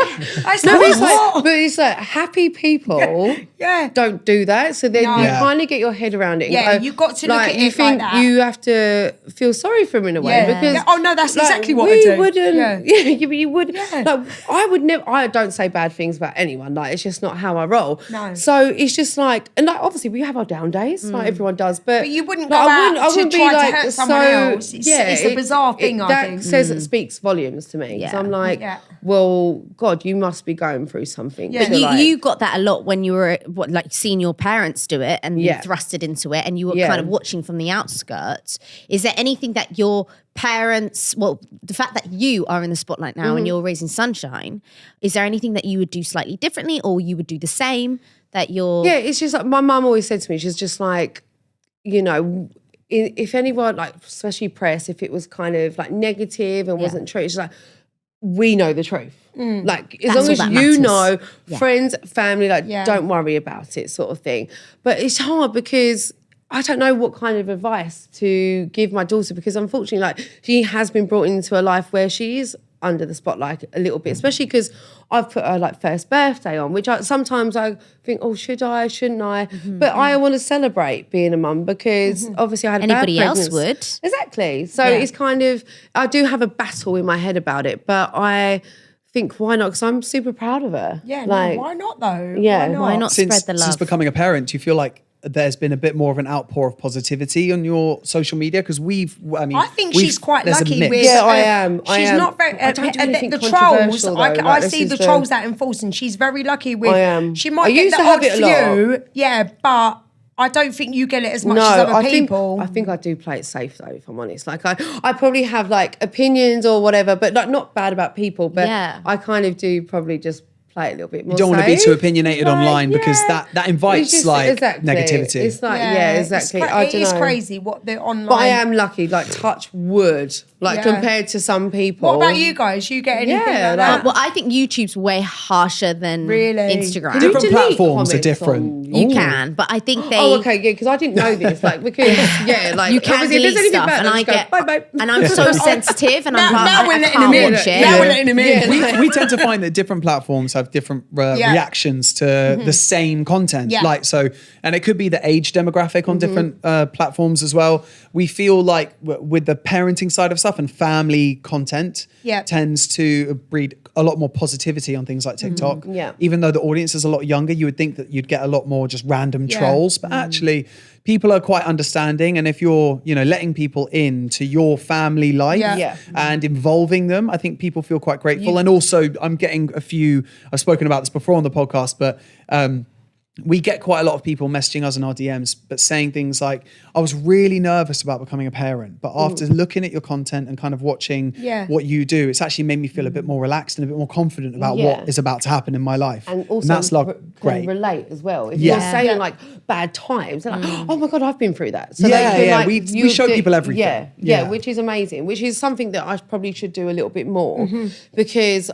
It's No, like, but it's like, what? but it's like happy people Yeah. don't do that. So then No. you Yeah. kind of get your head around it. And Yeah, go, you've got to look at you it think like that. you have to feel sorry for him in a way Yeah. because Yeah. Oh, no, that's exactly what I we do. wouldn't. Yeah. Yeah, but you would. Yeah. Like I would never. I don't say bad things about anyone. Like it's just not how I roll. No. So it's just like, and like obviously we have our down days, like everyone does. But But you wouldn't like, go out to try to hurt someone else. It's a bizarre thing, I that think. says it speaks volumes to me. Yeah. So I'm like, Yeah. well, God, you must be going through something. Yeah. to, But like- you got that a lot when you were seeing your parents do it and Yeah. you thrusted into it and you were Yeah. kind of watching from the outskirts. Is there anything that your parents, the fact that you are in the spotlight now Mm-hmm. and you're raising Sunshine, is there anything that you would do slightly differently or you would do the same that you're... Yeah, it's just like my mum always said to me, she's just like, if anyone, like, especially press, if it was kind of like negative and wasn't true, she's like, we know the truth. Like, as That's long all as that you matters. know, Yeah. friends, family, like, Yeah. don't worry about it, sort of thing. But it's hard because I don't know what kind of advice to give my daughter because unfortunately, like, she has been brought into a life where she is under the spotlight a little bit, especially because I've put her like first birthday on, which sometimes I think, oh, should I, shouldn't I? But I want to celebrate being a mum because obviously I had a bad Anybody else pregnancy. would. Exactly. So it's kind of, I do have a battle in my head about it, but I think why not? Because I'm super proud of her. Yeah, like, no, why not though? Yeah. Why not Since spread the love? becoming a parent, do you feel like there's been a bit more of an outpour of positivity on your social media? Because I think she's quite there's a lucky mix. with. Yeah, I am. I She's am. not very. I don't do anything the trolls. controversial, though. I Like, this see is the the- trolls that enforce, and she's very lucky with. I am. She might I get used the to have odd it a lot. few. Yeah, but I don't think you get it as much No, as other I people. think I do play it safe though, if I'm honest. Like I probably have like opinions or whatever, but like not bad about people. But Yeah. I kind of do probably just play it a little bit more. You don't want to be safe. too opinionated Like, online because yeah. that invites It's just- like exactly. negativity. It's like yeah, it's exactly. cra- I it don't is know. crazy what the online. But I am lucky, like touch wood, like Yeah. compared to some people. What about you guys? You get anything Yeah, like like- that? Well, I think YouTube's way harsher than Really? Instagram. Can you Different delete platforms are comments different. on- You Ooh. can, but I think they. Oh, okay, yeah, because I didn't know this. Like, because yeah, like You can obviously, if delete there's anything stuff, bad, and I'll I just go, get, bye. and I'm so sensitive, and I'm now like, we're I letting can't him in. watch it. Now we're letting him in. Yeah. we tend to find that different platforms have different reactions to the same content. Yeah. Like, so, and it could be the age demographic on different platforms as well. We feel like with the parenting side of stuff and family content tends to breed a lot more positivity on things like TikTok. Yeah. Even though the audience is a lot younger, you would think that you'd get a lot more just random trolls, but actually people are quite understanding. And if you're, letting people into your family life and involving them, I think people feel quite grateful. And also I'm getting I've spoken about this before on the podcast, but we get quite a lot of people messaging us in our DMs, but saying things like, I was really nervous about becoming a parent, but after looking at your content and kind of watching what you do, it's actually made me feel a bit more relaxed and a bit more confident about what is about to happen in my life. And also that's like can great. relate as well. If you're saying like bad times, they're like, oh my God, I've been through that. So we show people everything. Yeah, which is amazing, which is something that I probably should do a little bit more because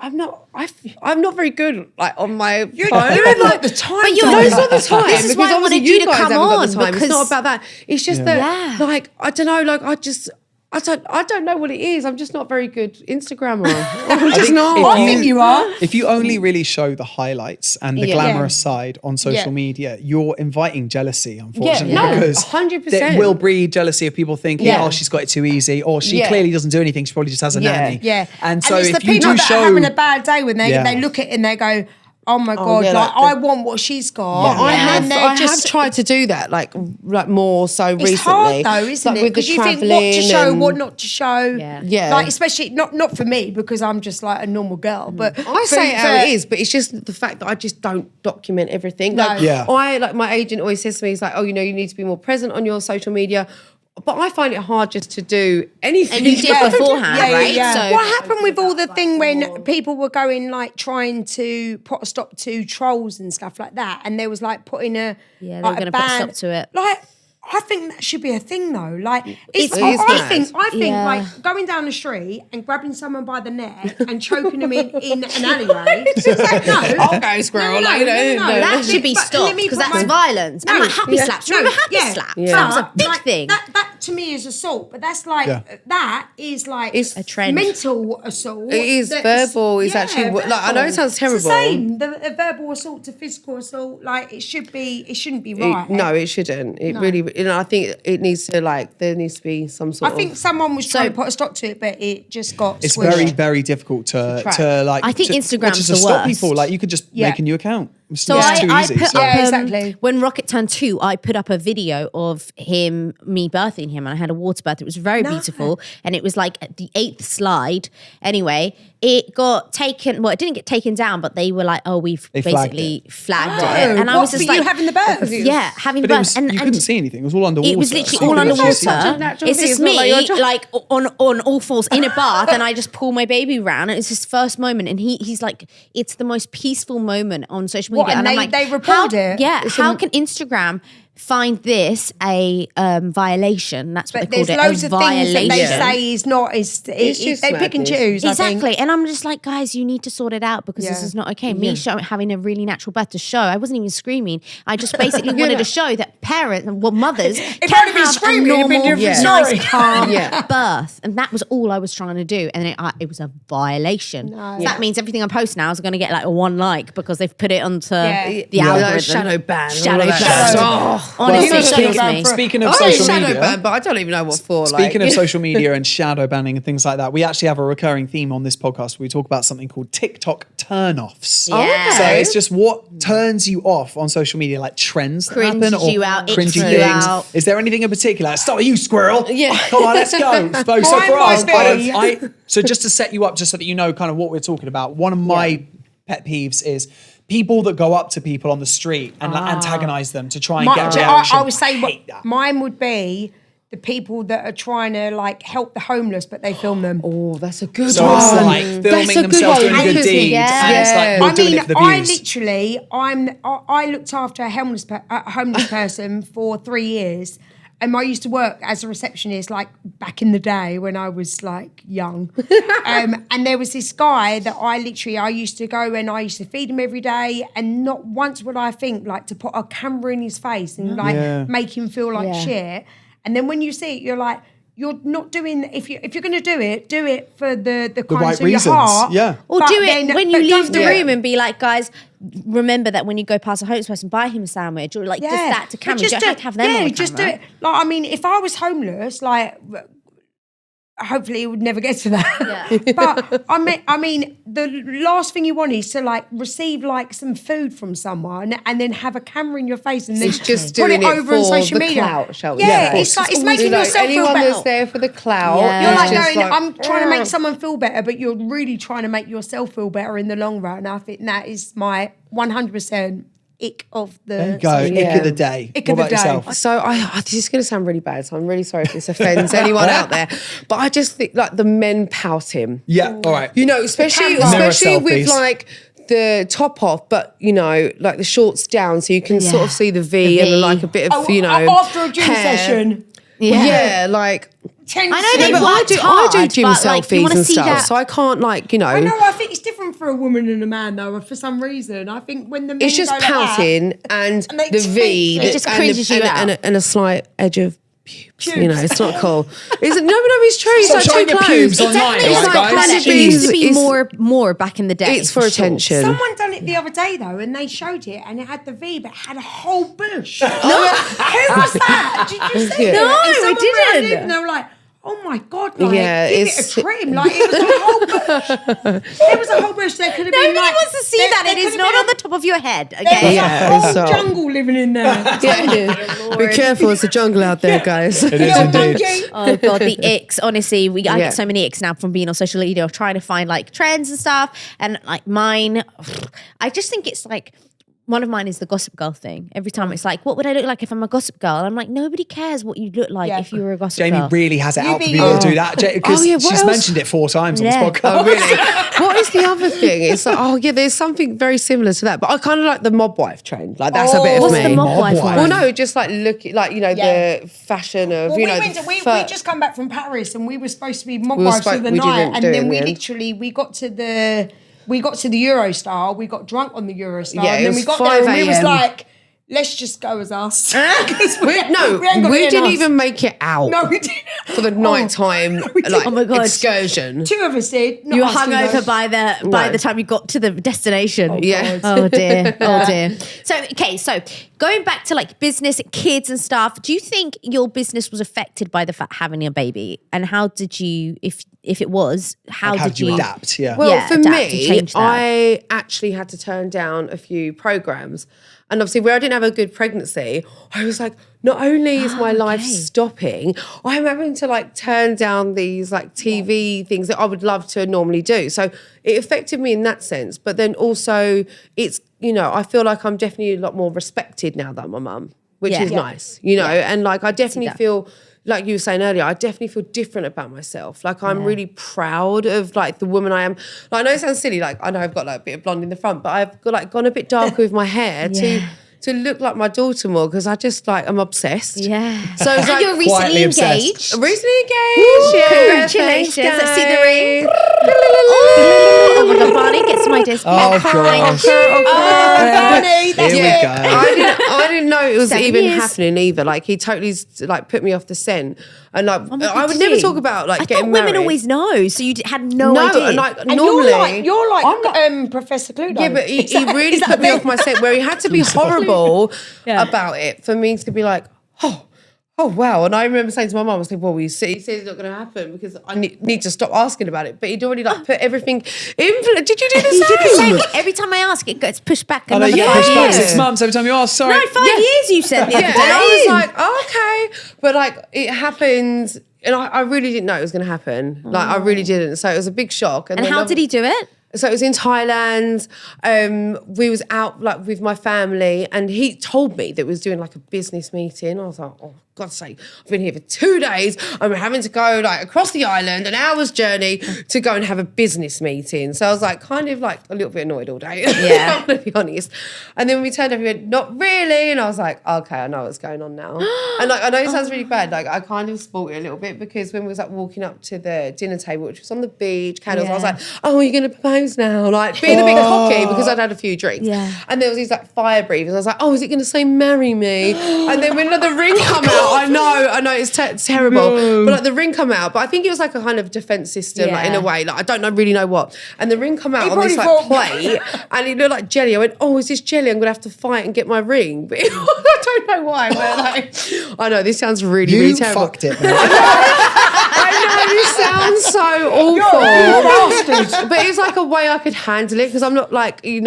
I'm not very good like on my phone. You're in like the time. But you're- No, it's not the time. This is because why I obviously wanted you to guys come haven't got on, the time. It's because- not about that. It's just that, like, I don't know, like, I don't know what it is. I'm just not very good Instagrammer. I'm just not. I think you are. If you only really show the highlights and the glamorous side on social media, you're inviting jealousy, unfortunately, because 100%. it will breed jealousy of people thinking, oh, she's got it too easy, or she clearly doesn't do anything. She probably just has a nanny. Yeah. And so it's if the you people do that show, are having a bad day when they Yeah. look at it and they go, oh my God, yeah, like like I want what she's got. But I And they're have tried to do that, like more so recently. It's hard though, isn't like it? with the Because you think what to show, travelling what not to show. Yeah. Like especially not for me because I'm just like a normal girl. But I say it how it is, but it's just the fact that I just don't document everything. Like, Yeah. my agent always says to me, he's like, oh, you need to be more present on your social media. But I find it hard just to do anything. And you did beforehand, right? So what happened with all the thing when people were going like trying to put a stop to trolls and stuff like that, and there was like putting a Yeah, they like, were a gonna put a ban- stop to it. Like I think that should be a thing though. Like it's, It is I mad. think Yeah. like going down the street and grabbing someone by the neck and choking them in an alleyway. It's like, no, I'll go squirrel, like, that should be But stopped let me because put that's my- violence. No, I'm like happy yeah. slaps. Remember happy yeah. slaps? Yeah. That was a big Like, thing. That to me is assault, but that's like that is like It's a trend. mental assault. It is That's- verbal. It's actually like I know it sounds It's terrible. the same. The verbal assault to physical assault, like it shouldn't be right. No, it shouldn't. It really, I think it needs to there needs to be some sort I think someone was trying to put a stop to it, but it just got. it's squished. very, very difficult to like. I think to, Instagram's just the to stop worst. people. Like you could just make a new account. It's So it's too I easy. put So- up Yeah, exactly. when Rocket turned 2, I put up a video of me birthing him, and I had a water birth. It was very beautiful, and it was like the 8th slide. Anyway, it got taken. Well, it didn't get taken down, but they were like, "Oh, we've They flagged basically flagged Oh, it." And I what, was just for you like, having the birth? "Yeah, having the But it birth." was, you couldn't see anything. It was all underwater. It was literally So all you couldn't underwater. actually see. such a natural It's thing. just It's not like me, you're trying- like on all fours in a bath, and I just pull my baby around, and it's his first moment, and he's like, it's the most peaceful moment on social media, What, and I'm they- like, they report it? Yeah, how can Instagram find this a violation? That's what But they called there's it, loads a of things that they violation. say is not. just They pick and madness. choose. I think. Exactly, and I'm just like, guys, you need to sort it out because this Yeah. is not okay. Me having a really natural birth to show, I wasn't even screaming. I just basically wanted to show that parents, well, mothers, If can I'd have been have screaming, a it'd been a normal, different nice, story. calm Yeah. birth, and that was all I was trying to do. And it was a violation. So that means everything I post now is going to get like a 1 like because they've put it onto the algorithm. shadow ban, Shadow all of that. ban. Oh, Honestly, Well, it kills me. Speaking of I social shadow media, ban, but I don't even know what for. Speaking like. of social media and shadow banning and things like that, we actually have a recurring theme on this podcast where we talk about something called TikTok turn-offs. Yeah. So it's just what turns you off on social media, like trends that Cringes happen or you out, cringy icks you things. out. Is there anything in particular? Start with you, squirrel. Yeah. Come on, let's go. So for Mine us, might be- so just to set you up, just so that you know kind of what we're talking about, one of my pet peeves is people that go up to people on the street and like, antagonize them to try and get a reaction. I would say hate that. mine would be the people that are trying to like help the homeless, but they film them. Oh, that's a good So one. it's like That's filming a good themselves one. doing a good Because- deed, Yeah. and it's like we're doing it for the I views. literally, I looked after a homeless person for 3 years. And I used to work as a receptionist, like back in the day when I was like young. And there was this guy that I used to go and I used to feed him every day. And not once would I think like to put a camera in his face and like Yeah. make him feel like Yeah. shit. And then when you see it, you're like, you're not doing, if you're going to do it for the kindness right of your reasons, heart. yeah. Or But do it then- when you but leave don't the do it. room and be like, guys, remember that when you go past a homeless person, buy him a sandwich, or like just that to But camera. You don't have to have them on the just do camera. it. Like, I mean, if I was homeless, like, hopefully it would never get to that. Yeah. But I mean, the last thing you want is to like receive like some food from someone and then have a camera in your face and then It's just put doing it it over on for social the media. clout, shall we Yeah, say? it's like it's You making know, yourself feel anyone better. that's there for the clout. Yeah. You're is like just going, like, I'm trying to make someone feel better, but you're really trying to make yourself feel better in the long run. I think that is my 100% ick of the. There you go. social Ick media. of the day. Ick What of the about day. yourself? So this is going to sound really bad, so I'm really sorry if this offends anyone out there. But I just think like the men pouting. Yeah, all right. You know, especially Mirror with selfies. like the top off, but you know, like the shorts down, so you can sort of see the V, The V. and like a bit of after a gym hair. session. Yeah, like. 10 I know they But I worked do hard, gym but, like, you selfies wanna and see stuff, that- so I can't like I know. I think it's different for a woman and a man, though. For some reason, I think when the men it's just go like pouting that, and And they the V, take it. It just and cringes you out. and a slight edge of pubes. You Pubes. know, it's not cool. Is it? No, it's true. It's Stop like showing too your close. pubes online, Definitely all it's right, like guys? kind of, Jeez. it used to be It's- more back in the day. It's for sure. attention. Someone done it the other day though, and they showed it, and it had the V, but it had a whole bush. Who was that? Did you see Yeah. that? No, And we someone ran didn't. in And they were like, "Oh my god!" Like, Yeah, give it's- it a trim. Like it was a whole bush. There was a whole bush. There could have Nobody been like. wants to see there- that. there It is could have not been on the top of your head. There was Okay. Yeah, a it's whole so- jungle living in there. Yeah. Be careful, it's a jungle out there, guys. It is Little indeed. monkey. Oh god, the icks. Honestly, I Yeah. get so many icks now from being on social media, trying to find like trends and stuff. And like mine, I just think it's like one of mine is the Gossip Girl thing. Every time it's like, what would I look like if I'm a Gossip Girl? I'm like, nobody cares what you look like Yeah. if you were a Gossip Jamie Girl. really has it You out for be- people to do that because yeah, what she's else? mentioned it 4 times on Yeah. this podcast. Oh, really? What is the other thing? It's like, there's something very similar to that. But I kind of like the mob wife trend. Like, that's a bit of What's me. the mob Mob wife wife. one? Well, no, just like like, you know, Yeah. the fashion of, Well, you know. we the just come back from Paris and we were supposed to be mob We were wives for spo- the we night, didn't and do it then in we the end. literally we got to the Eurostar. We got drunk on the Eurostar, Yeah, and it then was we got there and 5 we was a.m. like, let's just go as us. 'Cause we ain't got we it in didn't us. even make it out No, we didn't. for the nighttime we didn't. like Oh my God. excursion. 2 of us did. not You were us two, hungover though. by the time you got to the destination. Yeah. Oh dear. Oh dear. So so going back to like business, kids and stuff, do you think your business was affected by the fact having a baby? And how did you, if it was, how Like, how did did you adapt? Yeah. Well, Yeah, for adapt and me, change that. I actually had to turn down a few programs. And obviously, where I didn't have a good pregnancy, I was like, not only is my life stopping, I'm having to like turn down these like TV things that I would love to normally do. So it affected me in that sense. But then also, it's, you know, I feel like I'm definitely a lot more respected now that I'm a mum, which Yeah. is Yeah. nice, you know, and like I definitely that. feel, like you were saying earlier, I definitely feel different about myself. Like I'm really proud of like the woman I am. Like I know it sounds silly, like I know I've got like a bit of blonde in the front, but I've got like gone a bit darker with my hair to look like my daughter more because I just like I'm obsessed. Yeah. So it's And like you're recently quietly obsessed. engaged. recently engaged. Yeah, Congratulations. thanks, Let's see the ring. guys. Oh my god, Barney, get to my desk. Oh, gosh. Barney, that's Here we it. go. I didn't know it was 7 even years. happening either. Like he totally like put me off the scent, and like Oh my God, I would did never you? talk about like I getting thought women married. always know, so you had no no, idea. and like And normally you're like I'm not- Professor Cluedo. Yeah, but he Is that- really is that put me a off thing? my scent where he had to be horrible Yeah. about it for me to be like, oh wow. And I remember saying to my mum, I was like, well, he said it's not going to happen because I need to stop asking about it. But he'd already like put everything in. Did you do the You did the same? same. Every time I ask, it gets pushed back I know another you get 5 pushed back years. 6 months every time you ask. Sorry. No, 5 years you said the other Yeah, day. and I was like, oh, okay. But like it happened and I really didn't know it was going to happen. Like I really didn't. So it was a big shock. and then how did he do it? So it was in Thailand. We was out like with my family, and he told me that we was doing like a business meeting. I was like, oh God's sake, I've been here for 2 days. I'm having to go like across the island, an hour's journey to go and have a business meeting. So I was like, kind of like a little bit annoyed all day. Yeah. I'm gonna be honest. And then we turned up, he went, not really. And I was like, okay, I know what's going on now. And like I know it sounds really bad. Like I kind of spoiled it a little bit because when we was like walking up to the dinner table, which was on the beach, candles, I was Yeah. like, oh, you're gonna propose now? Like being a bit cocky because I'd had a few drinks. Yeah. And there was these like fire breathers. I was like, oh, is it gonna say marry me? And then when the ring come out, I know, it's terrible. But like the ring come out, but I think it was like a kind of defense system, like in a Yeah. way. Like I don't really know what. And the ring come out He on this like probably plate, and it looked like jelly. I went, oh, is this jelly? I'm gonna have to fight and get my ring. But I don't know why. But like, I know this sounds really, really You terrible. fucked it, man. I know this sounds so awful, but it's like a way I could handle it because I'm not like I'm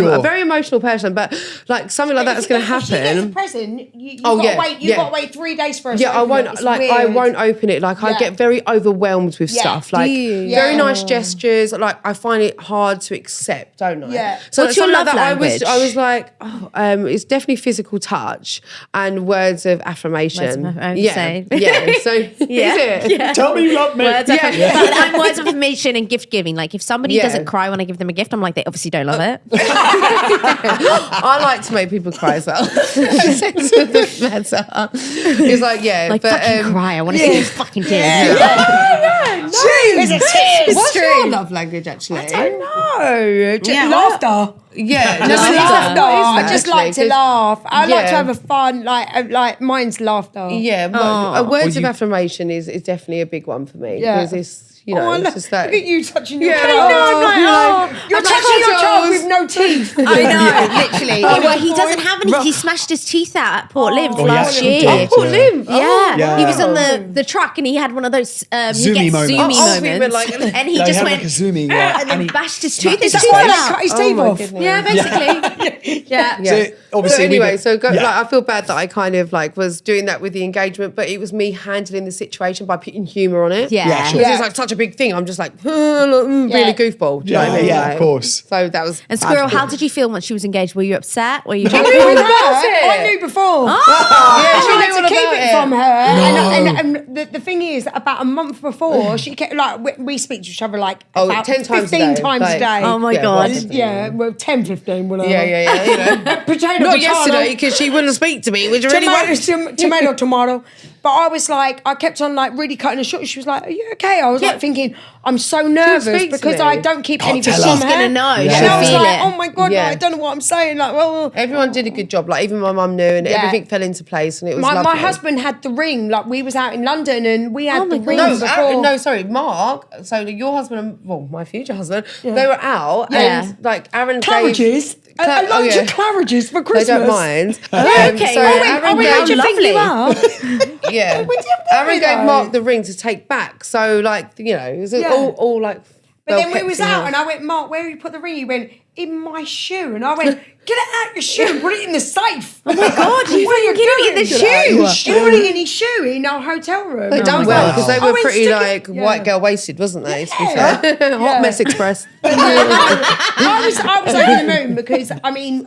Sure. a very emotional person, but like something like that's going to If she gets a happen. present, you've Oh, got yeah, to wait. You've yeah. got to wait 3 days for us. Yeah, to I open it. won't It's like I weird. won't open it. Like I Yeah. get very overwhelmed with Yeah. stuff. Do Like you? very Yeah. nice gestures. Like I find it hard to accept, don't I? Yeah. So What's your something like love that, language? I was like, it's definitely physical touch and words of affirmation. Words of affirmation, yeah, same. yeah. So Yeah. is it? Yeah. Tell me you love me. Words of, Yeah. but I'm words of affirmation and gift giving. Like if somebody Yeah. doesn't cry when I give them a gift, I'm like, they obviously don't love it. I like to make people cry as well. Sex with the matter. It's like, yeah. Like but, fucking cry. I want to see these fucking tears. There's a tears. What's your love language, actually? No, just Yeah, laughter. Yeah, Just no, laughter. what is I that, just actually? like to laugh. I like Yeah. to have a fun. Like mine's laughter. Yeah, but words Well, of you- affirmation is definitely a big one for me. Yeah. Because it's, I it's love, just that. look at you touching your Yeah, child. I know, I'm like, You're I'm touching like, your child Jules. with no teeth. I know, literally. Well, he doesn't have any. He smashed his teeth out at Port Lymph he last actually year. did. Oh, Port Lymph. Yeah. Yeah. He was on the truck and he had one of those Zoomy he gets moments. zoomy Oh, we were moments. like- and he No, just had went like a zooming, yeah, and then he bashed his smacked tooth. His his tooth Why fell they out. cut his Oh teeth my off? goodness. Yeah, basically. Yeah. Yeah. So, obviously, so anyway, yeah. like, I feel bad that I kind of like was doing that with the engagement, but it was me handling the situation by putting humour on it. Yeah. Yeah, sure. Because it's like such a big thing. I'm just like, really Yeah. goofball. Do you know what I mean? Yeah, Like, of course. So that was. And Squirrel, how did you feel once she was engaged? Were you upset? Were you I happy? knew about her. it. I knew before. Yeah, I she tried knew to all keep about it it. from her. And the thing is, about a month before, she kept like we speak to each other like about 10 times a 15 day. times a Like, day. Oh my Yeah, God. well, Yeah, well, 10, 15, whatever. Yeah. You know. Potato, Not potato. yesterday because she wouldn't speak to me, which really Tomato, tomato, tomato. But I was like, I kept on like really cutting her short. She was like, "Are you okay?" I was like thinking, I'm so nervous speak to because me. I don't keep Can't anything tell from her. her. She's gonna know. And She'll I was feel like, it. oh my God, Yeah. like, I don't know what I'm saying. Like, well, Everyone did a good job. Like even my mum knew, and Yeah. everything fell into place, and it was my lovely. husband had the ring. Like we was out in London and we had Oh my the ring God. before. Sorry, Mark. So your husband and my future husband, they were out, Yeah. and like Aaron Claridge's. A lunch at Claridge's for They Christmas. don't mind. okay. So Oh, wait, Aaron Oh, wait, how'd gave, you think you are? yeah, Where'd you have Aaron that gave though? Mark the ring to take back. So like it was Yeah. all like. But well then we kept was in out the- and I went, Mark, where have you put the ring? He went, in my shoe. And I went, get it out your shoe and put it in the safe. Oh my God, you fucking get it in the shoe. He put it in his shoe in our hotel room. They done I was well like, because they I were went, pretty stick it- like Yeah. white girl wasted, wasn't they? To be Yeah. fair, Yeah. Hot Mess Express. I was over the moon because I mean,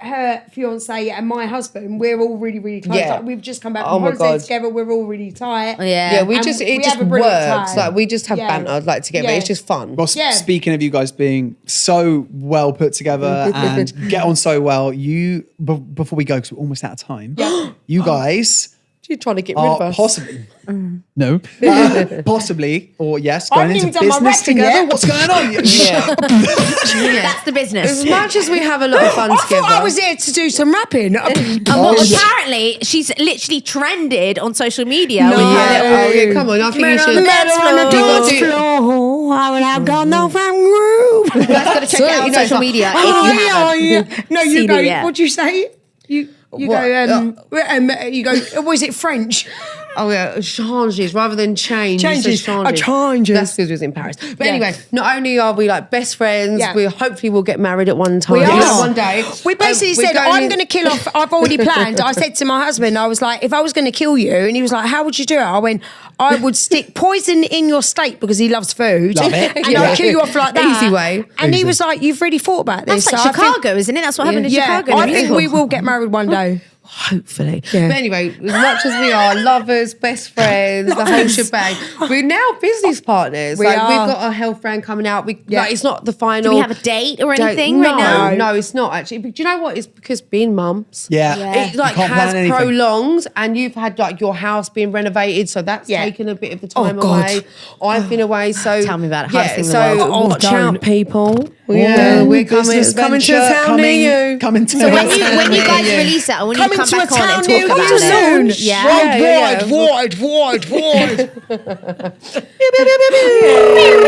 her fiance and my husband, we're all really, really close. Yeah. Like, we've just come back Oh from my holiday God. together. We're all really tight. Yeah. Yeah, we And just we it just have a brilliant works. time. Like we just have Yeah. banter like together. Yeah. It's just fun. Well, Yeah. speaking of you guys being so well put together and get on so well, before we go, because we're almost out of time, you guys You're trying to get rid of are us. possibly, no, possibly, or yes, I going haven't into even done my business rapping together. yet. What's going on? Yeah. That's the business. As much as we have a lot of fun I together. thought I was here to do some rapping. Well, apparently, she's literally trended on social media. No. with her Yeah, little- oh yeah, come on. I think you should. Metal on the You gotta dance do- floor. I would have gone no from groove. You guys got to check it out on social media if you haven't. No, you Seen go. it yet. What do you say? You What? go. You go. Was it French? Oh yeah, changes rather than change. you say Changes. changes. Changes. That's because we was in Paris. But Yeah. anyway, not only are we like best friends, Yeah. we hopefully will get married at one time. We are. You know, one day. We basically We're said, going I'm in- going to kill off. I've already planned. I said to my husband, I was like, if I was going to kill you, and he was like, how would you do it? I went, I would stick poison in your steak because he loves food, Love it. and Yeah. I'd kill you off like that. Easy way. And he Easy. was like, you've really thought about this. That's like So I think- Chicago, isn't it? That's what happened in Yeah, Chicago. in the I think musical. we will get married one day. Hopefully. Yeah. But anyway, as much as we are lovers, best friends, the whole shebang, we're now business partners. We like are. we've got a health brand coming out. Like it's not the final. Do we have a date or date. anything no, right now? No, it's not actually. But do you know what? It's because being mums. Yeah. Yeah. It like You can't plan has anything. prolonged, and you've had like your house being renovated, so that's Yeah. taken a bit of the time God. away. I've been away, so Tell me about it. Hardest thing in the so world. Oh, watch don't. out, people. Yeah, we're business coming to a venture, town near you. Coming to So when you guys release it, I want you to Coming come to a back on town and near talk you about soon. it. Yeah. Wide.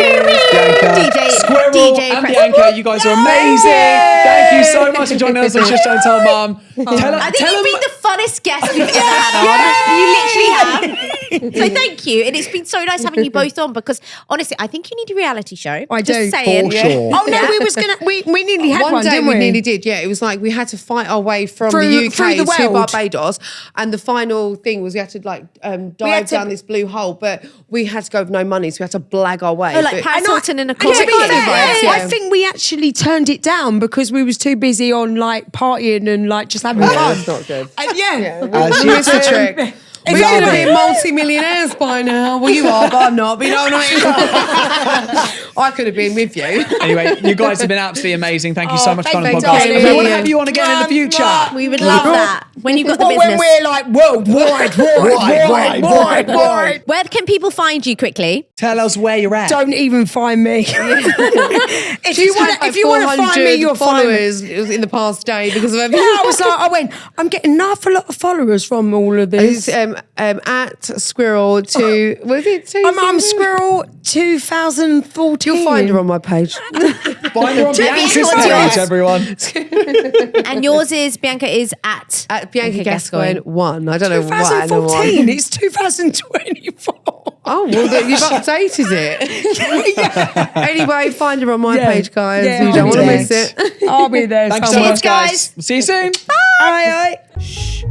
Bianca, Squirrel, DJ and Press. Bianca, you guys are amazing. Thank you so much for joining us on Just Don't Tell Mum. I think you've been the funnest guest we've ever had on. You literally have. So thank you. And it's been so nice having you both on because honestly, I think you need a reality show. I Just do. saying. For sure. Oh no, we nearly had one, day didn't we we? nearly did, yeah. It was like we had to fight our way from Through- the UK through the to world. Barbados, and the final thing was we had to like dive had to- down this blue hole, but we had to go with no money, so we had to blag our way. Oh, like But- Paris Hilton in a And to be car. fair, Yeah. I think we actually turned it down because we was too busy on like partying and like just having fun. that's not good. And yeah. As We you missed the do. trick. We Love could have it. been multi-millionaires by now. Well, you are, but I'm not. But you know what I mean? I could have been with you. Anyway, you guys have been absolutely amazing. Thank you so much for coming on the thank podcast. you, And we want to darling. have you on again in the future. We would love that when you've got the Well, when business. we're like worldwide. Where can people find you quickly? Tell us where you're at. Don't even find me. if you want to find me, you'll find me. followers in the past day because of Yeah, I'm getting an awful lot of followers from all of this. It's at Squirrel to was it two? I'm Squirrel 2014. You'll find her on my page. Find her on Bianca's what's page, yours? everyone. And yours is Bianca is at Bianca Gascoigne 1. I don't know why. 2014. It's 2024. Oh, well, you've updated it. Anyway, find her on my Yeah. page, guys. Yeah, you don't I'll want to be miss there. it. I'll be there Thanks so somewhere. much, guys. guys. See you soon. Bye. Shh.